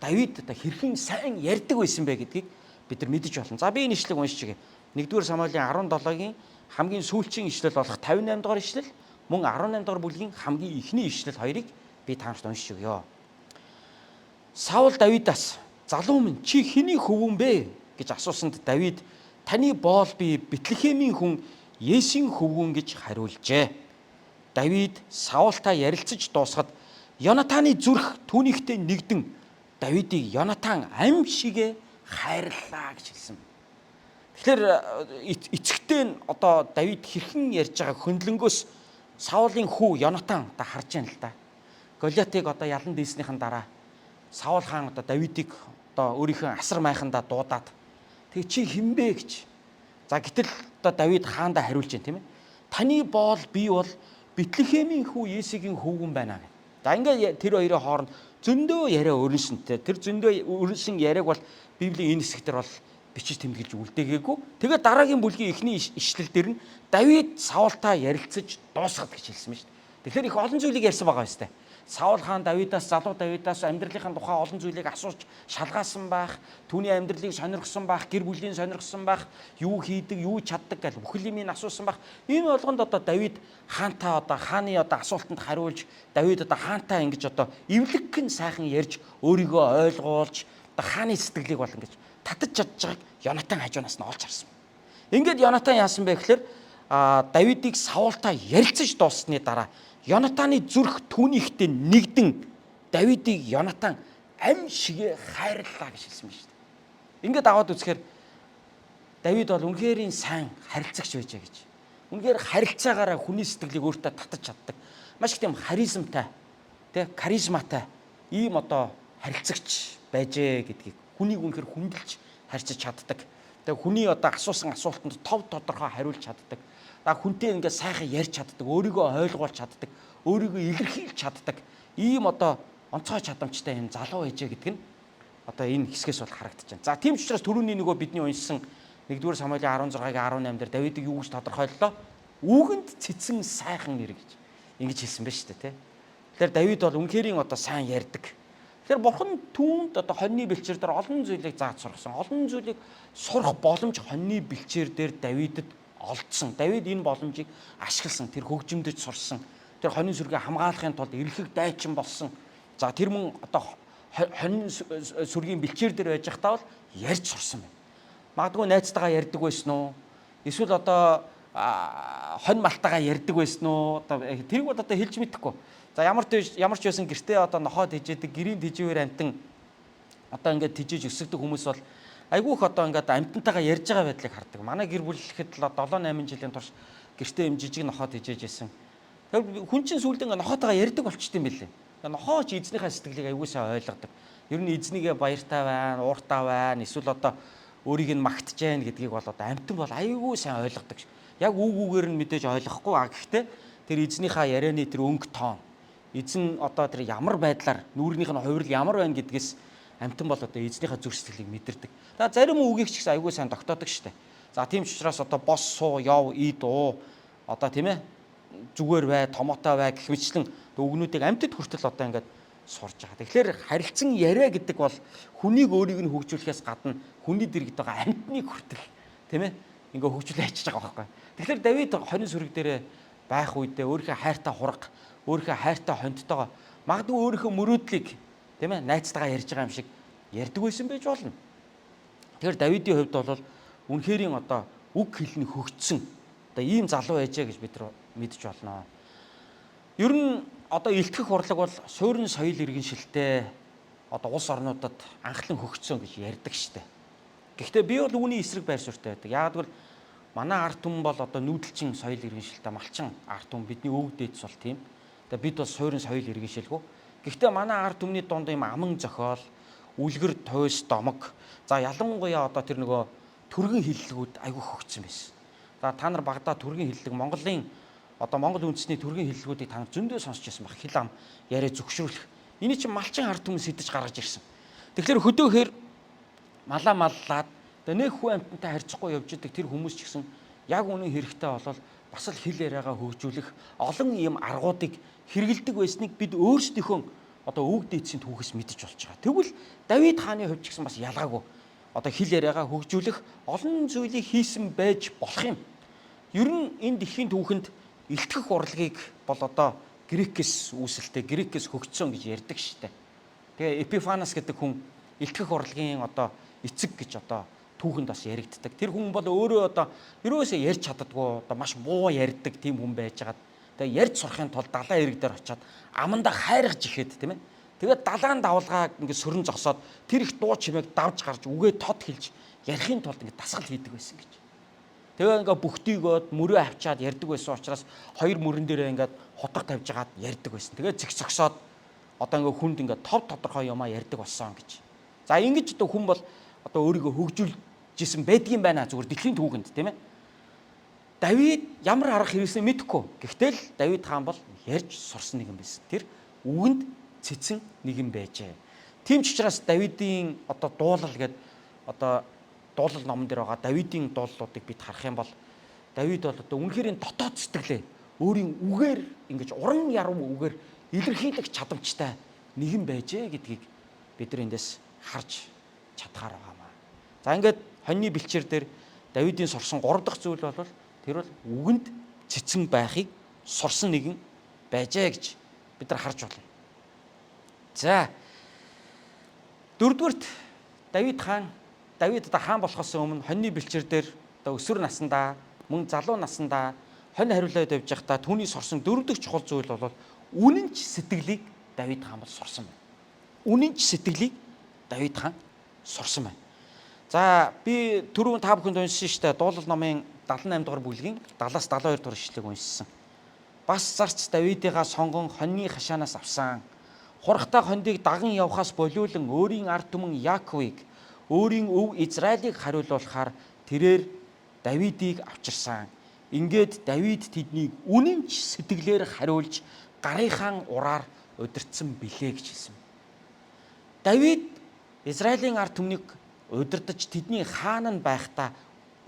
Давид одоо хэрхэн сайн ярьдаг байсан бэ гэдгийг бид нар мэдэж байна. За би энэ ишлэгийг уншиж өгье. 1-р Самуэлийн 17-гийн хамгийн сүүлчийн ишлэл болох 58 дугаар ишлэл, мөн 18 дугаар бүлгийн хамгийн эхний ишлэл хоёрыг би та нарт уншиж өгье. Саул Давидаас "Залуу минь чи хэний хөвгөн бэ?" гэж асуусанд Давид "Таны боол би Бэтлехемийн хүн Есийн хөвгөн" гэж хариулжээ. Давид Саултай ярилцаж дуусгаад Йонатаны зүрх түүнийхтэй нэгдэн Давидыг Йонатан ам шигэ хайрлаа гэж хэлсэн. Тэгэхээр эцэгтэй нь одоо Давид хэрхэн ярьж байгаа хөндлөнгөөс Саулын хүү Йонатан одоо харж байна л да. Голиатыг одоо ялан дийснийхэн дараа Саул хаан одоо Давидыг одоо өөрийнхөө асар майхандаа дуудаад "Тэг чи хэн бэ?" гэж. За гэтэл одоо Давид хаандаа хариулж байна тийм ээ. "Таны боол би бол Бэтлехемийн хүү Есигийн хөвгөн байна" гэх. За ингээд тэр хоёрын хооронд зөндөө яриа өрнөсөнтэй. Тэр зөндөө өрнөсөн яриаг бол Библийн энэ хэсгээр бол бичиж тэмдэглэж үлдээгээгүй. Тэгээд дараагийн бүлгийн эхний ишлэл дээр нь Давид Саултай ярилцаж дуусгад гэж хэлсэн байна шүү дээ. Тэгэхээр их олон зүйлийг ярьсан байгаа юм шүү дээ. Саул хаан Давидаас, залуу Давидаас амьдралынхаа тухай олон зүйлийг асууж шалгаасан байх, түүний амьдралыг сонирхсон байх, гэр бүлийн сонирхсон байх, юу хийдэг, юу чаддаг гэл бүхэл юмыг асуусан байх. Энэ болгонд одоо Давид хаантай одоо хааны одоо асуултанд хариулж, Давид одоо хаантай ингэж одоо эвлэгхэн сайхан ярьж өөрийгөө ойлгуулж, одоо хааны сэтгэлийг бол ингэж татаж чадж байгааг Йонатан хажуунаас нь олж харсан. Ингээд Йонатан яасан бэ гэхээр Давидыг Саултай ярилцаж дууссаны дараа Йонатаны зүрх түүнийхтэй нэгдэн Давидыг Йонатан ам шигэ хайрлаа гэж хэлсэн байна шүү дээ. Ингээд аваад үзэхээр Давид бол үнэхээр сайн харилцагч байжээ гэж. Үнэхээр харилцаагаараа хүний сэтгэлийг өөртөө татаж чаддаг. Маш их тийм харизмтай, каризматай ийм одоо харилцагч байжээ гэдгийг. Хүнийг үнэхээр хүндэлж харьцаж чаддаг. Тэгээ хүний одоо асуусан асуултанд тов тодорхой хариулж чаддаг. Хүнтэй ингээд сайхан ярьж чаддаг, өөрийгөө ойлгуулж чаддаг, өөрийгөө илэрхийлж чаддаг ийм одоо онцгой чадамжтай юм залуу байжээ гэдэг нь одоо энэ хэсгээс бол харагдаж байна. За тийм ч учраас түрүүний нөгөө бидний уншсан 1-р Самуэлийн 16-гийн 18 дээр Давидыг юу гэж тодорхойллоо? Үгэнд цэцэн сайхан нэр гэж ингэж хэлсэн байна шүү дээ, тэ. Тэгэхээр Давид бол үнэхэрийн одоо сайн ярьдаг. Тэгэхээр бурхан түүнд одоо хоньны бэлчээр дээр олон зүйлийг зааж сургасан. Олон зүйлийг сурах боломж хоньны бэлчээр дээр Давидэд олдсон. Давид энэ боломжийг ашигласан. Тэр хөгжимдөж сурсан. Тэр хоньны сүргээ хамгаалахын тулд эрхэг дайчин болсон. За тэр мөн одоо хоньны сүргийн бэлчээр дээр байж байхдаа бол ярьж сурсан байна. Магадгүй найзтайгаа ярьдаг байсан уу? Эсвэл одоо хонь малтайгаа ярьдаг байсан уу? Одоо тэрийг бол одоо хэлж мэдэхгүй. За ямар ч байсан гэртээ одоо нохоод хижээдэг, гэрийн тэжээвэр амтан одоо ингээд тижээж өсгдөг хүмүүс бол айгүйх одоо ингээд амтантайгаа ярьж байгаа байдлыг хардаг. Манай гэр бүл ихэд л 7-8 жилийн турш гэртээ юм жижиг нохоод хижээж байсан. Тэгэхээр хүн чинь сүүлд ингээд нохоотойгоо ярьдаг болчтой юм билээ. Нохооч эзнийхээ сэтгэлийг аягүй сайн ойлгодог. Ер нь эзнийгээ баяртай байна, ууртай байна, эсвэл одоо өөрийг нь магтж гэн гэдгийг бол одоо амьтан бол аюулгүй сайн ойлгодог. Яг үг үгээр нь мэдээж ойлгохгүй гэхдээ тэр эзнийхээ ярианы тэр өнгө тоон, эзэн одоо тэр ямар байдлаар нүүрнийх нь хувирал ямар байна гэдгээс амьтан бол одоо эзнийхээ зүрх сэтгэлийг мэдэрдэг. За зарим үгийг ч гэсэн аюулгүй сайн тогтоодог шүү дээ. За тийм ч учраас одоо бос суу, яв, ид уу одоо тийм ээ зүгээр бай, томоотой бай гэх мэтлэн үгнүүдийг амьтад хүртэл одоо ингээд сурж байгаа. Тэгэхээр харилцан яриа гэдэг бол хүнийг өөрийг нь хөгжүүлэхээс гадна хүний дэргэд байгаа амьтныг хүртэл тийм ээ ингээ хөгжүүлээ ачиж байгаа байхгүй. Тэгэхээр Давид 20 сүрэг дээрээ байх үедээ өөрийнхөө хайртай хурга, өөрийнхөө хайртай хоньтойгоо магадгүй өөрийнхөө мөрөөдлийг тийм ээ найзтайгаа ярьж байгаа юм шиг ярьдаг байсан байж болно. Тэгэхээр Давидын хувьд бол үнэхэрийн одоо үг хэлний хөгжсөн одоо ийм залуу байжээ гэж бид нар мэдж болно. Ер нь одоо илтгэх урлаг бол суурин соёл иргэншилтэй одоо улс орнуудад анхлан хөгжсөн гэж ярьдаг штэ. Гэхдээ би бол үүний эсрэг байр суурьтай байдаг. Яг бол манай ард түмэн бол одоо нүүдэлчин соёл иргэншилтэй малчин ард түмэн бидний өвөг дээдс бол тийм. Тэгээ бид бол суурин соёл иргэншилгүй. Гэхдээ манай ард түмний дунд ийм аман зохиол, үлгэр туйс домог. За ялангуяа одоо тэр нөгөө түргэн хиллэгүүд айгүй хөгжсөн байсан. За та нар багада түргэн хиллэг Монголын одоо Монгол үндэсний түргэн хиллэгүүдийг та нар зөндөө сонсч байсан баг. Хил ам яриа зөвшөөрөх. Эний чинь малчин ард түмэн сэтэж гаргаж ирсэн. Тэгэхээр хөдөөхээр малаа маллаад тэгээ нэг хүн амьтантай харьцахгүй явж идэг тэр хүмүүс ч гэсэн яг үнэн хэрэгтэй болол бас л хил яриагаа хөгжүүлэх олон ийм аргуудыг хэрэгэлдэг байсныг бид өөрсдийнхөө одоо өвөг дээдсийн түүхээс мэдэж болж байгаа. Тэгвэл Давид хааны хувьд ч гэсэн бас ялгаагүй одоо хил яриагаа хөгжүүлэх олон зүйлийг хийсэн байж болох юм. Ер нь энэ дэлхийн түүхэнд илтгэх урлагийг бол одоо Грекээс үүсэлтэй, Грекээс хөгжсөн гэж ярьдаг шүү дээ. Тэгээ Эпифанас гэдэг хүн илтгэх урлагийн одоо эцэг гэж одоо түүхэнд бас яригддаг. Тэр хүн бол өөрөө одоо ерөөсөө ярьж чаддаггүй, одоо маш муу ярьдаг тийм хүн байжгаад тэгээ ярьж сурахын тулд далайн ирэг дээр очиад амандаа хайргаж ихэд тийм ээ. Тэгээд далаан давлгаа ингээд сөрөн зогсоод тэр их дуу чимээг давж гарч үгээ тод хэлж ярихын тулд ингээд дасгал хийдэг байсан гэж. Тэгээ ингээд бүхтийгөөд мөрөө авчаад ярьдаг байсан учраас хоёр мөрөн дээрээ ингээд хотго тавьж агаад ярьдаг байсан. Тэгээ зэгсгсоод одоо ингээд хүнд ингээд тов тодорхой юмаа ярьдаг болсон гэж. За ингэж одоо хүн бол одоо өөрийгөө хөгжүүлжсэн байдгийн байна зүгээр дэлхийн түүхэнд тийм ээ. Давид ямар арга хэрэгснээ мэдэхгүй. Гэхдээ л Давид хаан бол ярьж сурсан нэгэн байсан. Тэр үгэнд цэцэн нэгэн байжээ. Тийм ч учраас Давидын одоо дуулал гэдэг одоо дуулал номон дээр байгаа Давидын дуулалуудыг бид харах юм бол Давид бол одоо үнэхээр дотоод сэтгэлээ өөрийн үгээр ингэж уран яруу үгээр илэрхийлэх чадамжтай нэгэн байжээ гэдгийг бид нар эндээс харж чадхаар байгаамаа. За ингээд хоньны бэлчээр дээр Давидын сурсан 3 дахь зүйл бол тэр бол үгэнд цэцэн байхыг сурсан нэгэн байжээ гэж бид нар харж байна. За 4-дүгürt Давид одоо хаан болохоос өмнө хоньны бэлчээр дээр одоо өсвөр насндаа мөн залуу насндаа хонь хариулаад явж байхдаа түүний сурсан 4 дахь чухал зүйл бол үнэнч сэтгэлийг Давид хаан бол сурсан байна. Үнэнч сэтгэлийг Давид хаан сурсан байна. За би түрүүн та бүхэнд уншсан шүү дээ. Дуулал номын 78 дугаар бүлгийн 70-аас 72 дугаар ишлэгийг уншсан. Бас зарц Давидыгаа сонгон хоньны хашаанаас авсан. Хурхтай хондыг даган явхаас болиулан өөрийн ард түмэн Яаковыг өөрийн өв Израилийг хариулуулахаар тэрээр Давидыг авчирсан. Ингээд Давид тэднийг үнэнч сэтгэлээр хариулж гарынхаа ураар удирдсан билээ гэж хэлсэн. Давид Израилийн ард түмнийг удирдах тэдний хаан нь байхдаа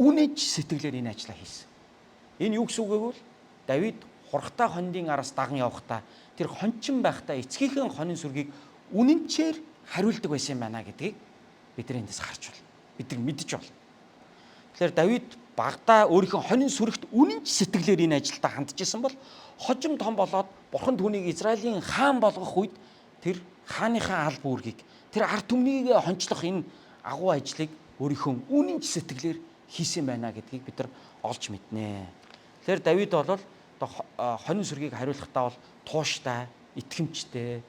үнэнч сэтгэлээр энэ ажлаа хийсэн. Энэ юу гэсэн үг вэ гэвэл Давид хурхтай хондын араас даган явхдаа тэр хончин байхдаа эцгийнхэн хонин сүргийг үнэнчээр хариулдаг байсан юм байна гэдгийг бид нар эндээс харж байна. Бид нар мэдж байна. Тэгэхээр Давид багадаа өөрийнхөө хонин сүрэгт үнэнч сэтгэлээр энэ ажилдаа хандж исэн бол хожим том болоод Бурхан түүнийг Израилийн хаан болгох үед тэр хааныхаа алба үүргийг тэр ард түмнийг хончлох энэ агуу ажлыг өөрийнхөө үнэнч сэтгэлээр хийсэн байна гэдгийг бид нар олж мэднэ. Тэгэхээр Давид бол хонин сүргийг хариулахдаа бол тууштай, итгэмжтэй,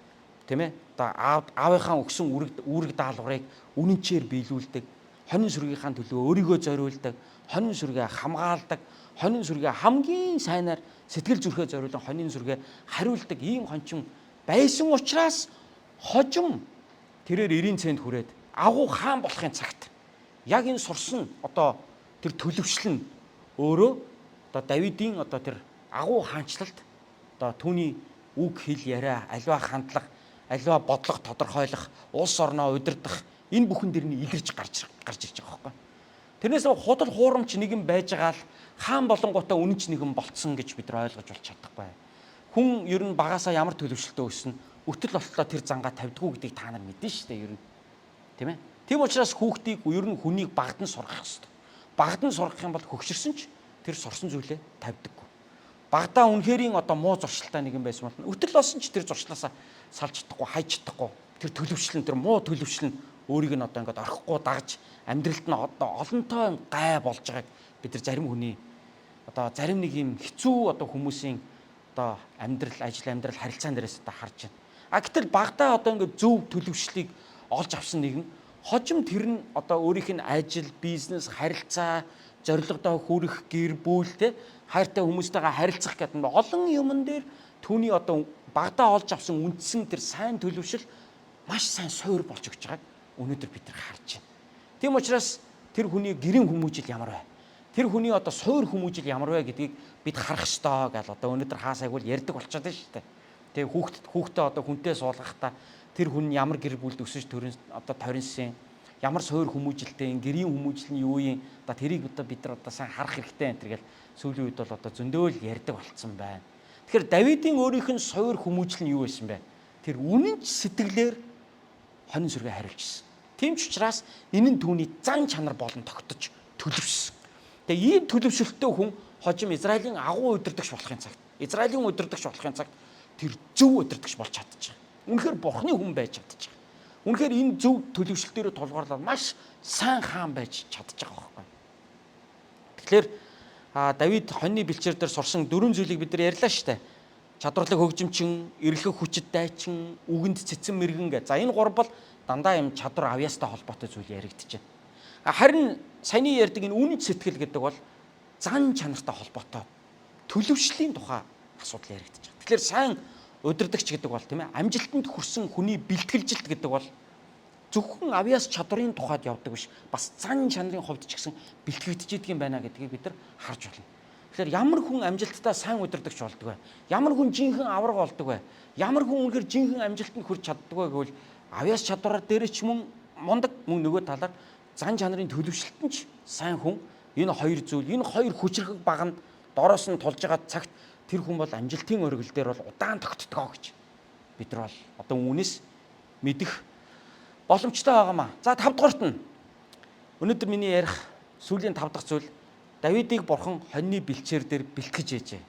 тийм ээ. Одоо аавынхаа өгсөн үүрэг даалгаврыг үнэнчээр биелүүлдэг, хонин сүргийнхаа төлөө өөрийгөө зориулдаг, хонин сүргээ хамгаалдаг, хонин сүргээ хамгийн сайнаар сэтгэл зүрхээ зориулан хонин сүргээ хариулдаг ийм хончин байсан учраас хожим тэрээр 90 цент хүрээд агуу хаан болохын цагт яг энэ сурсан одоо тэр төлөвшлөл нь өөрөө одоо Давидын одоо тэр агуу хаанчлалд одоо түүний үг хэл яриа, аливаа хандлага, аливаа бодлого тодорхойлох, улс орноо удирдах энэ бүхэн дэрний илэрж гарч ирж байгаа байхгүй. Тэрнээс худал хуурамч нэгэн байж байгаа л хаан болонгуудаа үнэнч нэгэн болцсон гэж бид нар ойлгож болж чадахгүй. Хүн ер нь багасаа ямар төлөвшөлтөө өснө, өтөл болтлоо тэр зангаа тавьдгүй гэдгийг та нар мэднэ шүү дээ ер нь. Тийм ээ. Тийм учраас хүүхдийг ер нь хүнийг багдан сургах хэрэгтэй. Багдан сургах юм бол хөгшөрсөн ч тэр сурсан зүйлээ тавьдаггүй. Багадаа үнэхэрийн одоо муу зуршилтай нэгэн байсан бол өтөл болсон ч тэр зуршлаасаа салж чадахгүй, хайж чадахгүй. Тэр төлөвшлэн, тэр муу төлөвшлэн өөрийг нь одоо ингээд орхихгүй дагж амьдралд нь одоо олонтой гай болж байгааг бид нар зарим хүний одоо зарим нэг юм хэцүү одоо хүмүүсийн одоо ажил амьдрал харилцаан дээрээс одоо харж байна. Гэтэл багадаа одоо ингээд зөв төлөвшлийг олж авсан нэгэн хожим тэр нь одоо өөрийнх нь ажил, бизнес, харилцаа, зорилгодоо хүрэх, гэр бүл те хайртай хүмүүстэйгээ харилцах гэдэг нь олон юмн дээр түүний одоо багадаа олж авсан үндсэн тэр сайн төлөвшил маш сайн суур болж өгч байгааг өнөөдөр бид нар харж байна. Тийм учраас тэр хүний гэрийн хүмүүжил ямар вэ? Тэр хүний одоо суур хүмүүжил ямар вэ гэдгийг бид харах ёстой гэж одоо өнөөдөр хаасайг бол ярьдаг болчиход байна шүү дээ. Тэгээ хүүхдээ одоо хүнтэй суулгахтаа тэр хүн ямар гэр бүлд өсөж одоо торинсын ямар суур хүмүүжилтэй гэрийн хүмүүжил нь юу юм одоо тэрийг одоо бид нар одоо сайн харах хэрэгтэй энэ төр гэл сүүлийн үед бол одоо зөндөөл ярьдаг болцсон байна. Тэгэхээр Давидын өөрийнх нь суур хүмүүжил нь юу байсан бэ? Тэр үнэнч сэтгэлээр хонин сүргээ хариулжсэн. Тийм ч учраас энэ нь түүний зан чанар болон тогтож төлөвшсөн. Тэгээ ийм төлөвшөлттэй хүн хожим Израилийн агуу удирдагч болохын цагт, Израилийн удирдагч болохын цагт тэр зөв удирдагч болж чадчих. Үнэхээр Бурхны хүн байж чадчих. Үнэхээр энэ зөв төлөвшлөлтөөр тулгуурлаад маш сайн хаан байж чадчих байгаа байхгүй. Тэгэхээр Давид хоньны бэлчээр дээр сурсан 4 зүйлийг бид нар ярьлаа шүү дээ. Чадварлаг хөгжимчин, эрэлхэх хүчит дайчин, үгэнд цэцэн мэргэн гэж. За энэ 3 бол дандаа юм чадвар авьяастай холбоотой зүйл яригдчихэв. Харин саяны ярьдаг энэ үнэт сэтгэл гэдэг бол зан чанартай холбоотой төлөвшлийн тухай асуудал яригдчихэв. Тэгэхээр сайн удирдагч гэдэг бол тийм ээ амжилтанд хүрсэн хүний бэлтгэлжилт гэдэг бол зөвхөн авьяас чадварын тухайд явдаг биш, бас зан чанарын хувьд ч гэсэн бэлтгэгдэж идэг юм байна гэдгийг бид нар харж байна. Тэгэхээр ямар хүн амжилттай сайн удирдагч болдог вэ? Ямар хүн жинхэнэ авраг болдог вэ? Ямар хүн үнэхээр жинхэнэ амжилтанд хүрч чаддаг вэ гэвэл авьяас чадвараар дээрээ ч мундаг мөн нөгөө талаар зан чанарын төлөвшлөлтөн ч сайн хүн энэ хоёр зүйл, энэ хоёр хүчрэх баг нь доороос нь тулж байгаа цагт тэр хүн бол амжилтын оргил дээр бол удаан тогтдгоо гэж бид нар бол одоо үүнээс мэдэх боломжтой байгаамаа. За 5 дугаарт нь өнөөдөр миний ярих сүүлийн 5 дахь зүйл Давидыг бурхан хоньны бэлчээр дээр бэлтгэж ээжээ.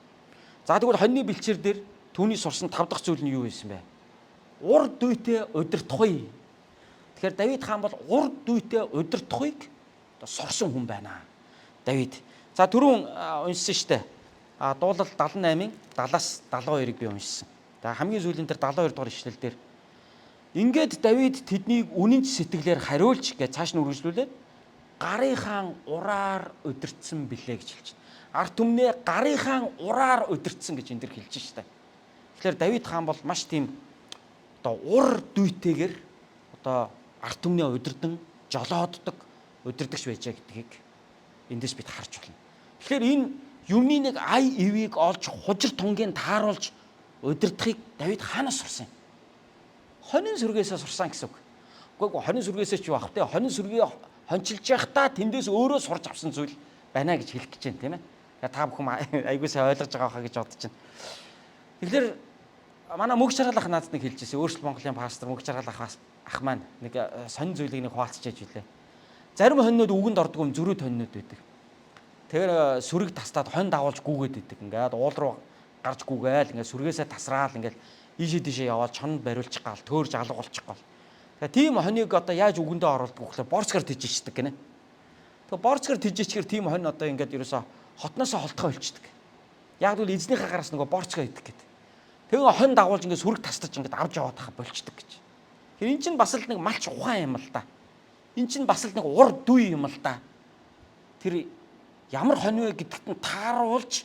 За тэгвэл хоньны бэлчээр дээр түүний сурсан 5 дахь зүйл нь юу байсан бэ? Урд дүйтэй удирдахгүй. Тэгэхээр Давид хаан бол урд дүйтэй удирдахыг сурсан хүн байна. Давид. За түрүүн уншсан штэ. Дуулал 78-ын 70-аас 72-ыг би уншсан. За хамгийн сүүлийн тэр 72 дугаар ишлэл дээр ингээд Давид тэднийг үнэнч сэтгэлээр хариулж гэж цааш нь үргэлжлүүлээд гарынхаа ураар удирдсан билээ гэж хэлж байна. Ард түмнээ гарынхаа ураар удирдсан гэж энэ дэр хэлж штэ. Тэгэхээр Давид хаан бол маш тийм одоо ур дүйтэйгээр одоо ард түмнээ удирдан жолооддог удирдагч байжээ гэдгийг эндээс бид харж байна. Тэгэхээр энэ юмны нэг ай ивийг олж хужир тунгийн тааруулж удирдахыг Давид хаанаас сурсан юм? Хонин сүргээс сурсан гэсэн үг. Үгүй хонин сүргээс ч юу ах вэ? Хонин сүргээ хончилж явахдаа тэндээс өөрөө сурч авсан зүйл байна гэж хэлэх гэж байна, тийм ээ. Та бүхэн айгуу сайн ойлгож байгаа хаа гэж бодож байна. Тэгэхээр манай мөнх чаргалах надад нэг хэлж ирсэн. Өөрчлөлт Монголын пастор мөнх чаргалах ах маань нэг сонин зүйлийг нэг хуваалцчихэж билээ. Зарим хоньнууд үгэнд ордог юм зөрүүд хоньнууд байдаг. Тэгэхээр сүрэг тастаад хонь дагуулж гүгээд идэг. Ингээд уул руу гарч гүгээл ингээд сүргээсээ тасраал ингээд ийшээ тийшээ яваад чонд бариулчих гал төөрж алга болчих гал. Тэгээ тийм хоньыг одоо яаж үгэндээ оруулдаг вэ гэхээр борцгаар тижиждэг гинэ. Тэгээ борцгаар тижижчихэр тийм хонь одоо ингээд ерөөсө хотноосоо холтгоо болчихдаг. Яг л эзнийхээ гараас нөгөө борцгаа идэг гэдэг. Тэгээ хонь дагуулж ингээд сүрэг тастаж ингээд авч яваад хаа болчихдаг гэж. Тэгэхээр эн чинь бас л нэг малч ухаан юм л да. Эн чинь бас л нэг урд дүй юм л да. Тэр ямар хонь вэ гэдэгт нь тааруулж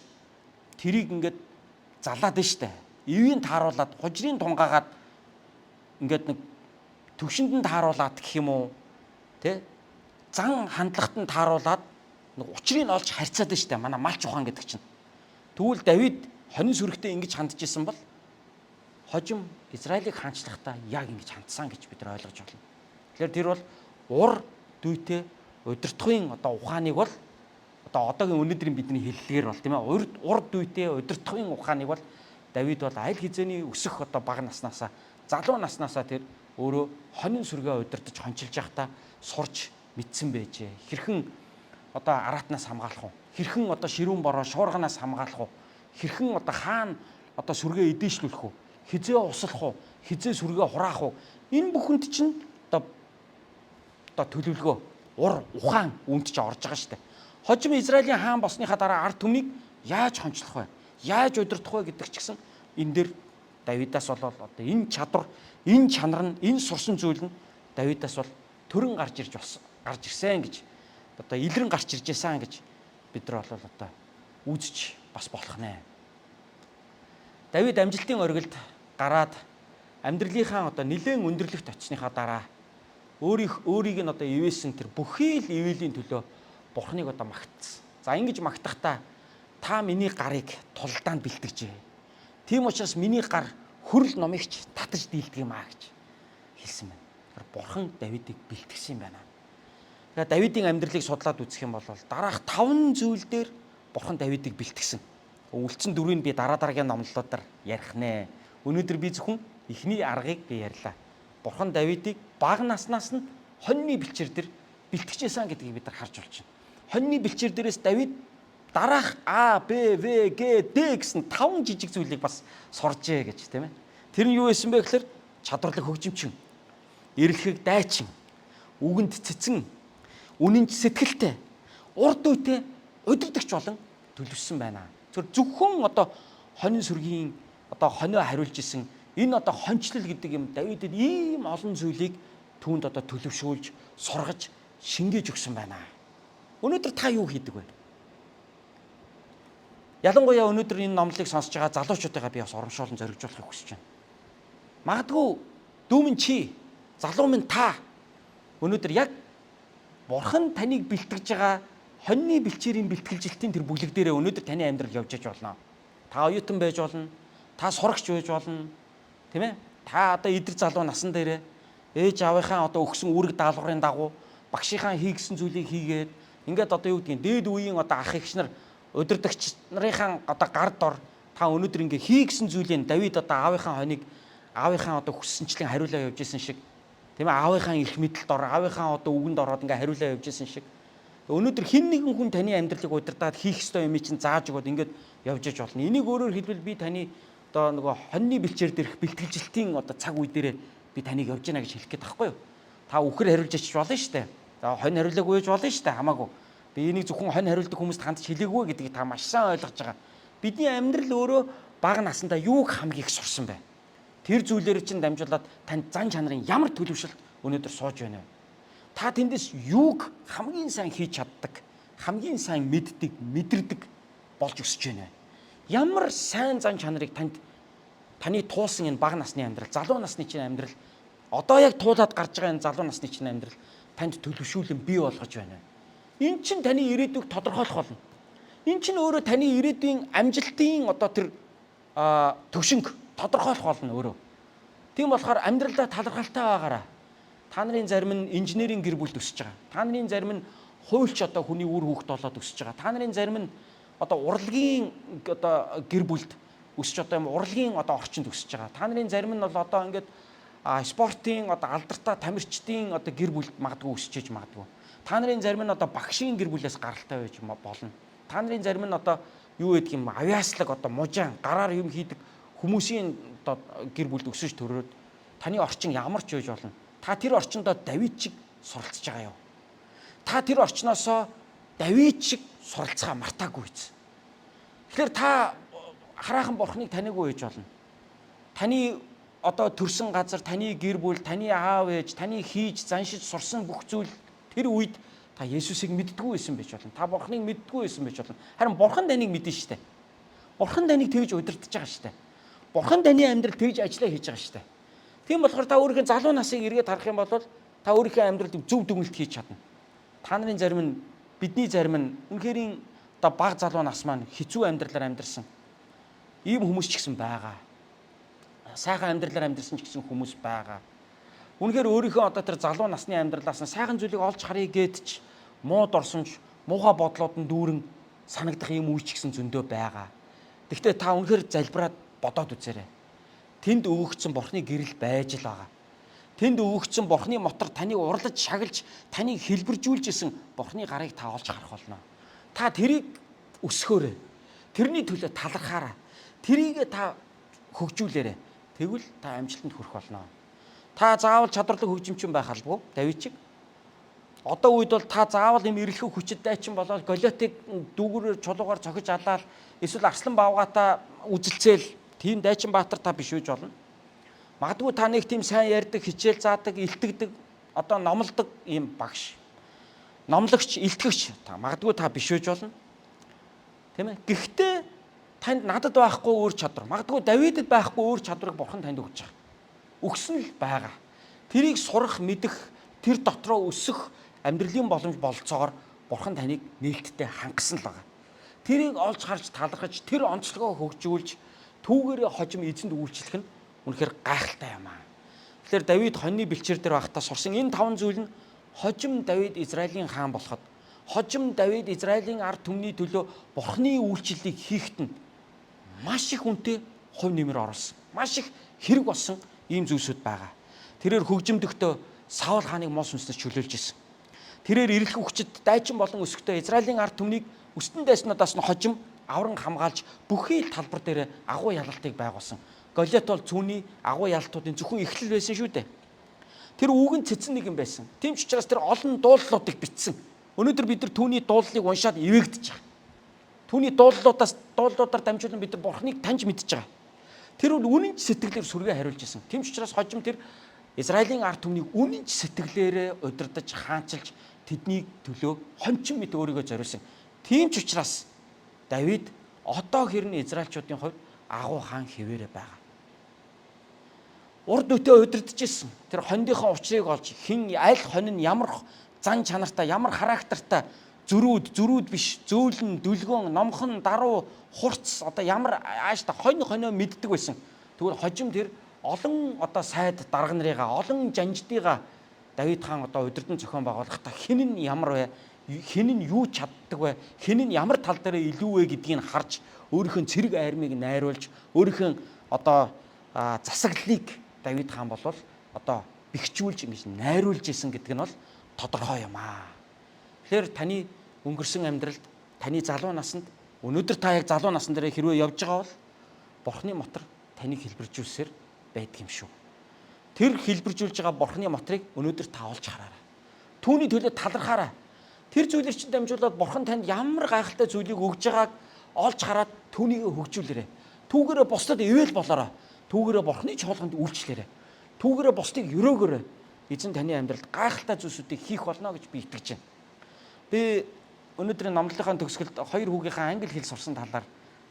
тэрийг ингээд залаад нь штэ. Ивийн тааруулаад хужрын тунгаагаад ингээд нэг төгшөнд нь тааруулаад гэх юм уу? Тэ? Зан хандлагт нь тааруулаад учрыг олж харьцаад байна шүү дээ. Манай Малч ухаан гэдэг чинь. Тэгвэл Давид хонин сүрэгтэй ингэж хандж исэн бол хожим Израилийг хаанчлахдаа яг ингэж хандсан гэж бид нар ойлгож байна. Тэгэхээр тэр бол ур дүйтэй удирдахын одоо ухааныг бол одоо одоогийн өнөөдрийн бидний хэллэгээр бол тийм ээ ур дүйтэй удирдахын ухааныг бол Давид бол аль хэзээний өсөх одоо бага наснаасаа залуу наснаасаа тэр өөрөө хонин сүргээ удирдах хончилж явахдаа сурч мэдсэн байжээ. Хэрхэн одоо араатнаас хамгаалах уу? Хэрхэн одоо ширүүн бороо шуурганаас хамгаалах уу? Хэрхэн одоо хаана одоо сүргээ эдээшлүүлэх үү? Хизээ услах уу? Хизээ сүргээ хураах уу? Энэ бүхэнд чинь одоо төлөвлөгөө, ур ухаан үүнд ч орж байгаа шүү дээ. Хожим Израилийн хаан болсныхаа дараа ард түмнийг яаж хончлох вэ? Яаж удирдах вэ гэдэг ч гэсэн энэ дээр Давидаас бол одоо энэ чадвар, энэ чанар нь, энэ сурсан зүйл нь Давидаас бол төрөн гарч ирсэн гэж одоо илрэн гарч ирж байсан гэж бид нар бол одоо үзэж бас болох нэ. Давид амжилтын оргилд гараад амьдралынхаа одоо нэлээд өндөрлөгт очсныхаа дараа өөрийг нь одоо ивээсэн тэр бүхий л ивэлийн төлөө Бурхныг одоо магтсан. За ингэж магтахдаа та миний гарыг тулдаанд бэлтгэжээ. Тийм учраас миний гар хөрл номыгч татаж дийлдэг юм аа гэж хэлсэн байна. Бурхан Давидыг бэлтгэсэн юм байна. Тэгэхээр Давидын амьдралыг судлаад үзэх юм бол дараах 5 зүйл дээр Бурхан Давидыг бэлтгэсэн. Үлдсэн 4-ийг би дараагийн номлолуудаар ярих нэ. Өнөөдөр би зөвхөн эхний аргыг би ярьлаа. Бурхан Давидыг бага наснаас нь хоньны бэлчээр дээр бэлтгэжсэн гэдгийг бид нар харж болж байна. Хоньны бэлчээр дээрээс Давид дараах А, Б, В, Г, Д гэсэн 5 жижиг зүйлийг бас суржээ гэж тийм ээ. Тэр нь юу байсан бэ гэхээр чадварлаг хөгжимчин, эрэлхэг дайчин, үгэнд цэцэн, үнэнч сэтгэлтэй, урд үйтэй удирдахч болон төлөвшсөн байна. Зөвхөн одоо хонин сүргийн одоо хонио хариулж исэн энэ одоо хончлол гэдэг юм Давидэд ийм олон зүйлийг түүнд одоо төлөвшүүлж, сургаж, шингээж өгсөн байна. Өнөөдөр та юу хийдэг вэ? Ялангуяа өнөөдөр энэ номлыг сонсож байгаа залуучуудаа би бас урамшуулан зоригжуулахыг хүсэж байна. Магадгүй дүүмэн чи, залуу минь та өнөөдөр яг Бурхан таныг бэлтгэж байгаа хоньны бэлчээрийн бэлтгэлжилтийн тэр бүлэг дээрээ өнөөдөр таны амьдрал явж иж болно. Та оюутан байж болно. Та сурагч байж болно. Тийм ээ? Та одоо идэр залуу насан дээрээ ээж аавынхаа одоо өгсөн үүрэг даалгаврын дагуу багшийнхаа хийгсэн зүйлийг хийгээд ингээд одоо юу гэдгийг дээд үеийн одоо ах эгч нар удирдагч нарынхаа одоо гард ор та өнөөдөр ингээ хийгсэн зүйлийг Давид одоо аавынхаа одоо хүссэнчлэн хариулаа явж исэн шиг тийм ээ аавынхаа эрх мэдэлд ор аавынхаа одоо үгэнд ороод ингээ хариулаа явж исэн шиг өнөөдөр хэн нэгэн хүн таны амьдралыг удирдаад хийх ёстой юм чинь зааж өгөөд ингээд явж иж болно. Энийг өөрөөр хэлбэл би таны одоо нөгөө хоньны бэлчээр дээрх бэлтгэлжилтийн одоо цаг үе дээрээ би таныг явж гинэ гэж хэлэх гээд байхгүй юу? Та үхэр хариулж ич болно шүү дээ. За хонь хариулаагүй байж болно шүү дээ. Хамаагүй. Би энийг зөвхөн хонь хариулдаг хүмүүст хандж хэлээгүй гэдгийг та маш сайн ойлгож байгаа. Бидний амьдрал өөрөө бага насандаа юуг хамгийн их сурсан бэ? Тэр зүйлээр чинь дамжуулаад танд зан чанарын ямар төлөвшөлт өнөөдөр сууж байна вэ? Та тэндээс юуг хамгийн сайн хийж чаддаг, хамгийн сайн мэддэг, мэдэрдэг болж өсөж байна вэ? Ямар сайн зан чанарыг таны туулсан энэ бага насны амьдрал, залуу насны чинь амьдрал, одоо яг туулаад гарч байгаа энэ залуу насны чинь амьдрал танд төлөвшүүлэн бий болгож байна. Энэ чинь таны ирээдүйг тодорхойлох болно. Энэ чинь өөрөө таны ирээдүйн амжилтын одоо тэр төвшинг тодорхойлох болно өөрөө. Тийм болохоор амьдралдаа талархалтай байгаараа. Та нарын зарим нь инженерийн гэр бүлд өсөж байгаа. Та нарын зарим нь хуульч одоо хүний үр хүүхэд болоод өсөж байгаа. Та нарын зарим нь одоо урлагийн одоо гэр бүлд өсөж одоо юм урлагийн одоо орчинд өсөж байгаа. Та нарын зарим нь бол одоо ингээд спортын одоо алдартай тамирчдын одоо гэр бүлд магадгүй өсөж иж магадгүй. Та нарын зарим нь одоо багшийн гэр бүлээс гаралтай байж болно. Та нарын зарим нь одоо юу гэдэг юм авиаслаг одоо мужаан гараар юм хийдэг хүмүүсийн одоо гэр бүлд өсөж төрөөд таны орчин ямар ч байж болно. Та тэр орчиндоо Давид шиг суралцж байгаа юу? Та тэр орчноосоо Давид шиг суралцгаа мартаагүй биз. Тэгэхээр та хараахан Бурхныг таньаагүй байж болно. Таны одоо төрсэн газар, таны гэр бүл, таны аав ээж, таны хийж заншиж сурсан бүх зүйл тэр үед та Есүсийг мэддэггүй байсан байж болно. Та Бурхныг мэддэггүй байсан байж болно. Харин Бурхан таныг мэднэ шүү дээ. Бурхан таныг тэгж удирдах байгаа шүү дээ. Бурхан таны амьдрал тэгж ажиллаа хийж байгаа шүү дээ. Тийм болохоор та өөрийнхөө залуу насыг эргээд харах юм бол та өөрийнхөө амьдралд зөв дүгнэлт хийж чадна. Та нарын зарим нь бидний зарим нь үнэхээр одоо бага залуу нас маань хэцүү амьдралаар амьдарсан. Ийм хүмүүс ч гэсэн байгаа. Сайхан амьдралаар амьдарсан ч гэсэн хүмүүс байгаа. Үнэхээр өөрийнхөө одоо тэр залуу насны амьдралаас нь сайхан зүйлийг олж харъя гэдэж мууд орсонч муухай бодлоод нь дүүрэн санагдах юм үе ч гэсэн зөндөө байгаа. Гэхдээ та үнэхээр залбираад бодоод үзээрэй. Тэнд өгөгдсөн Бурхны гэрэл байж л байгаа. Тэнд өгөгдсөн Бурхны мотор таныг урлаж шагалж, таныг хэлбэржүүлж исэн Бурхны гарыг та олж харах болно. Та тэрийг өсгөөрэй. Тэрний төлөө талархаарай. Тэрийг та хөгжүүлээрэй. Тэгвэл та амжилтанд хүрэх болно. Та заавал чадварлаг хөгжимчин байх албагүй. Давид чиг. Одоо үед бол та заавал юм эрэлхүү хүчит дайчин болоод Голиотыг дүүгүүрээр чулуугаар цохиж алаад эсвэл Арслан Баавгатаа үзэлцээл тийм дайчин баатар та биш үж болно. Магадгүй та нэг тийм сайн ярьдаг, хичээл заадаг, илтгэдэг, одоо номлодог ийм багш. Номлогч, илтгэгч та магадгүй та биш үж болно. Тийм ээ. Гэхдээ танд надад байхгүй өөр чадвар, магадгүй Давидэд байхгүй өөр чадварыг Бурхан танд өгч байгаа. Өгсөн л байгаа. Тэрийг сурах, мэдэх, тэр дотроо өсөх амьдралын боломж бололцоогоор Бурхан таныг нээлттэй хангасан л байгаа. Тэрийг олж харж талархаж, тэр онцлогоо хөгжүүлж, түүгээрээ хожим эзэнд үйлчлэх нь үнэхээр гайхалтай юм аа. Тэгэхээр Давид хоньны бэлчээр дээр байхдаа сурсан энэ 5 зүйл нь хожим Давид Израилийн хаан болоход, хожим Давид Израилийн ард түмний төлөө Бурхны үйлчлэлийг хийхэд нь маш их үнэтэй хувь нэмэр оруулсан. Маш их хэрэг болсон ийм зүйлсүүд байгаа. Тэрээр хөгжимдөгтөө Саул хааныг мол сүнснээс чөлөөлж исэн. Тэрээр ирэх хүчит дайчин болон өсөхтэй Израилийн ард түмнийг өстөн дайснуудаас нь хожим авран хамгаалж бүхий л талбар дээр агуу ялалтыг байгуулсан. Голиот бол цүний агуу ялалтуудын зөвхөн эхлэл байсан шүү дээ. Тэр үүгэн цэцэн нэг юм байсан. Тийм ч учраас тэр олон дуулалуудыг бичсэн. Өнөөдөр бид нар түүний дуулалыг уншаад эвэгдэж байгаа. Түүний дуулалуудаар дамжуулан бид нар Бурхныг таньж мэдж байгаа. Тэр бол үнэн ч сэтгэлээр сүргээ хариулж исэн. Тийм ч учраас хожим тэр Израилийн ард түмнийг үнэн ч сэтгэлээрээ удирдах, хаанчилж тэдний төлөө хончин мэт өөрийгөө зориулсан. Тийм ч учраас Давид одоо хэрнээ Израильчуудын хувьд агуу хаан хэвээрээ байгаа. Урд үтээ удирдах гэсэн. Тэр хондийнхоо учрыг олж хэн аль хонь нь ямар зан чанартай, ямар характертай, зөрүүд биш, зөөлөн, дүлгөн, номхон, даруу, хурц одоо ямар ааштай хонь мэддэг байсан. Тэгвэл хожим тэр олон одоо сайд дарга нарыгаа, олон жанждыгаа Давид хаан одоо удирдан зохион байгуулахдаа хэн нь ямар вэ? Хэн нь юу чаддаг вэ? Хэн нь ямар тал дээр илүү вэ гэдгийг харж өөрийнхөө цэрэг армийг найруулж өөрийнхөө одоо засаглалыг Давид хаан болвол одоо бэхжүүлж ингэж найруулж исэн гэдэг нь бол тодорхой юм аа. Тэгэхээр таны өнгөрсөн амьдралд таны залуу насанд өнөөдөр та яг залуу насн дээр хэрвээ явж байгаа бол Бурхны мотор таныг хэлбэржүүлсээр байдаг юм шүү. Тэр хэлбэржүүлж байгаа Бурхны мотрыг өнөөдөр та олж хараарай. Түүний төлөө талархаарай. Тэр зүйлээр чинь дамжуулаад Бурхан танд ямар гайхалтай зүйлийг өгж байгааг олж хараад түүнийг хөгжүүлээрэй. Түүгээрээ бусдад ивэл болоорой. Түүгээрээ Бурхны чуулганд үйлчлээрэй. Түүгээрээ бусдыг өрөөгөөрэй. Эзэн таны амьдралд гайхалтай зүйлсүүдийг хийх болно гэж би итгэж байна. Би өнөөдрийн номлолынхаа төгсгөлд 2 хүүгийнхаа англи хэл сурсан талаар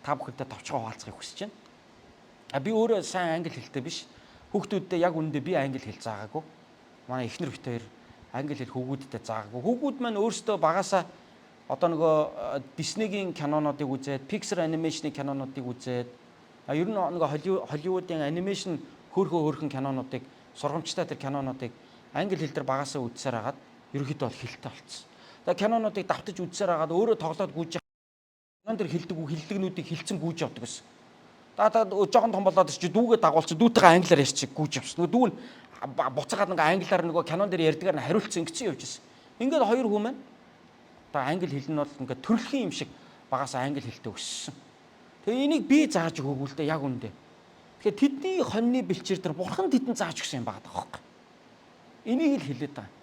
та бүхэндээ товчхон хуваалцахыг хүсэж байна. Би өөрөө сайн англи хэлтэй биш. Хүүхдүүддээ яг үнэндээ би англи хэл заагаагүй. Манай эхнэр бит хоёр англи хэл хүүгүүддээ заагаагүй. Хүүгүүд маань өөрсдөө багасаа одоо нөгөө Disney-гийн кинонуудыг үзээд, Pixar animation-ийн кинонуудыг үзээд, ер нь нөгөө Hollywood-ийн анимашн хөөрхөн кинонуудыг сургамжтай тэр кинонуудыг англи хэл дээр багасаа үзсээр хагаад ерөөхдөө бол хэлтэй болцсон. Тэгээ кинонуудыг давтаж үзсээр хагаад өөрөө тоглоод гүйж кинон дээр хэлдэг хэллэгнүүдийг хилцэн гүйж явдаг гэсэн. Та жоохон том болоод чи дүүгээ дагуулчих дүүтэйгээ англиар ярьчих гүйж явсан. Нөгөө дүү нь буцаагаад ингээ англиар нөгөө кинон дээр ярьдгаар нь хариулцсан ингэсэн явж ирсэн. Ингээд 2 хүн маань одоо англи хэл нь бол ингээ төрөлхийн юм шиг багасаа англи хэлтэй өссөн. Тэгээ энийг би зааж өгөөгүй л дээ яг үндэ. Тэгэхээр тэдний хоньны бэлчээр дээр Бурхан тэдэнд зааж өгсөн юм байгаа даахгүй. Энийг л хэлээд байгаа.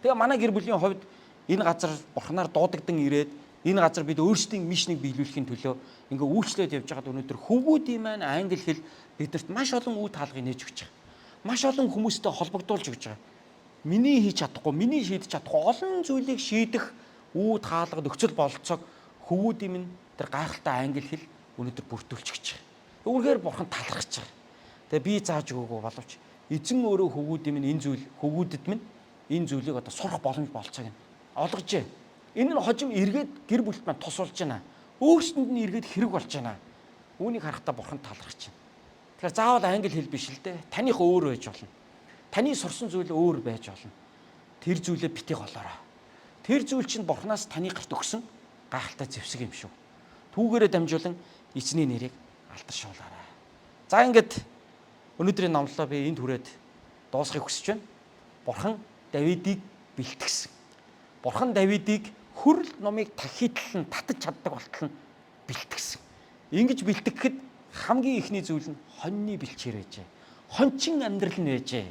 Тэгээ манай гэр бүлийн хувьд энэ газар Бурханаар дуудагдан ирээд энэ газар бид өөрсдийн мишнийг биелүүлэхийн төлөө ингээ үйлчлээд явж байгаад өнөөдөр хөвгүүдийн маань англи хэл бидэрт маш олон үе таалгыг нээж өгч байгаа. Маш олон хүмүүстэй холбогдуулж өгч байгаа. Миний хийж чадахгүй, миний шийдэж чадахгүй олон зүйлийг шийдэх үе таалга нөхцөл бололцоог хөвгүүдийн минь тэр гайхалтай англи хэл өнөөдөр бүрдүүлж өгч байгаа. Үүнхээр Бурхан талархаж байгаа. Тэгээ би зааж өгөөгүй боловч Эзэн өөрөө хөвгүүдийн минь энэ зүйл хөвгүүдэд минь энэ зүйлийг одоо сурах боломж болцоо гэнэ. Олгожээ. Энэ нь хожим эргээд гэр бүлд маань тусалж байна. Өөрсдөнд нь эргээд хэрэг болж байна. Үүнийг харахтаа бурхан талархаж байна. Тэгэхээр заавал англи хэл биш л дээ. Таних өөр байж болно. Таны сурсан зүйл өөр байж болно. Тэр зүйлээ битгий голоорой. Тэр зүйл чинь бурханаас таны гарт өгсөн гайхалтай зэвсэг юм шүү. Түүгээрээ дамжуулан эзний нэрийг алдаршуулаарай. За ингээд өнөөдрийн номлолоо би энд хүрээд дуусгахыг хүсэж байна. Бурхан Давидыг бэлтгэсэн. Бурхан Давидыг хүрэл номыг тахидлан татаж чаддаг болтол нь бэлтгэсэн. Ингэж бэлтгэхэд хамгийн ихний зүйл нь хоньны бэлчээр байжээ. Хончин амьдрал нь байжээ.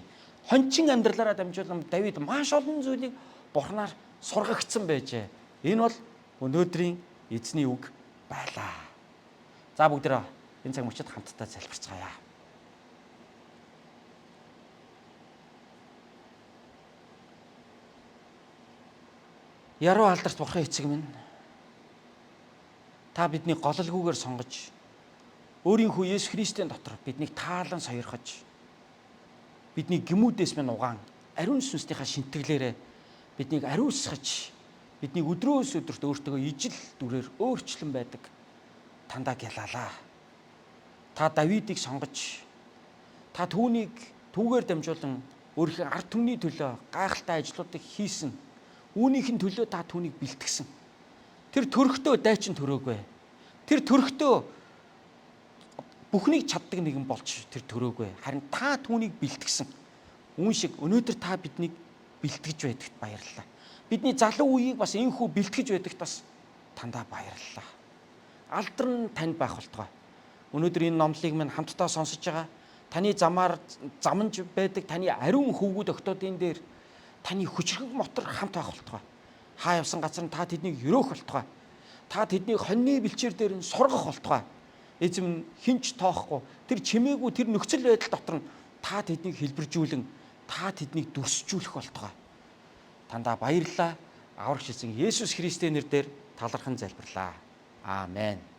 Хончин амьдралаараа дамжуулан Давид маш олон зүйлийг Бурханаар сургагдсан байжээ. Энэ бол өнөөдрийн эзний үг байлаа. За бүгдээ энэ цаг мөчид хамтдаа залбирцгаая. Яруу алдарт бурхан эцэг минь, та бидний гололгүйгээр сонгож, өөрийн хүү Есүс Христийн дотор биднийг таалан сойрхож, бидний гэмүүдээс минь угаан, ариун сүнснийхаа шинтгэлээрээ биднийг ариусгаж, бидний өдрөөс өдөрт өөртөө ижил дүрээр өөрчлөн байдаг тандаа гялалаа. Та Давидыг сонгож, та түүгээр дамжуулан өөрийнхөө ард түмний төлөө гайхалтай ажлуудыг хийсэн. Үүнийхэн төлөө та түүнийг бэлтгэсэн. Тэр төрхтөө дайчин төрөөгүй. Тэр төрхтөө бүхнийг чаддаг нэгэн болж тэр төрөөгүй. Харин та түүнийг бэлтгэсэн. Үүн шиг өнөөдөр та биднийг бэлтгэж байдагт баярлалаа. Бидний залуу үеийг бас энхүү бэлтгэж байдагт бас тандаа баярлалаа. Алдар нь танд байх болтугай. Өнөөдөр энэ номлыг минь хамтдаа сонсож байгаа таны замаар заманж байдаг таны ариун хөвгүүд октоодын дээр таны хүчрэг мотор хамт байх болтугай. Хаа явсан газар нь та тэднийг өрөөх болтугай. Та тэднийг хоньны бэлчээр дээр нь сургах болтугай. Эзэм хинч тоохгүй тэр чимээгүй тэр нөхцөл байдал дотор нь та тэднийг хэлбэржүүлэн та тэднийг дүрсжүүлэх болтугай. Тандаа баярлалаа. Аврагч эзэн Есүс Христийн нэрээр талархан залбирлаа. Аамен.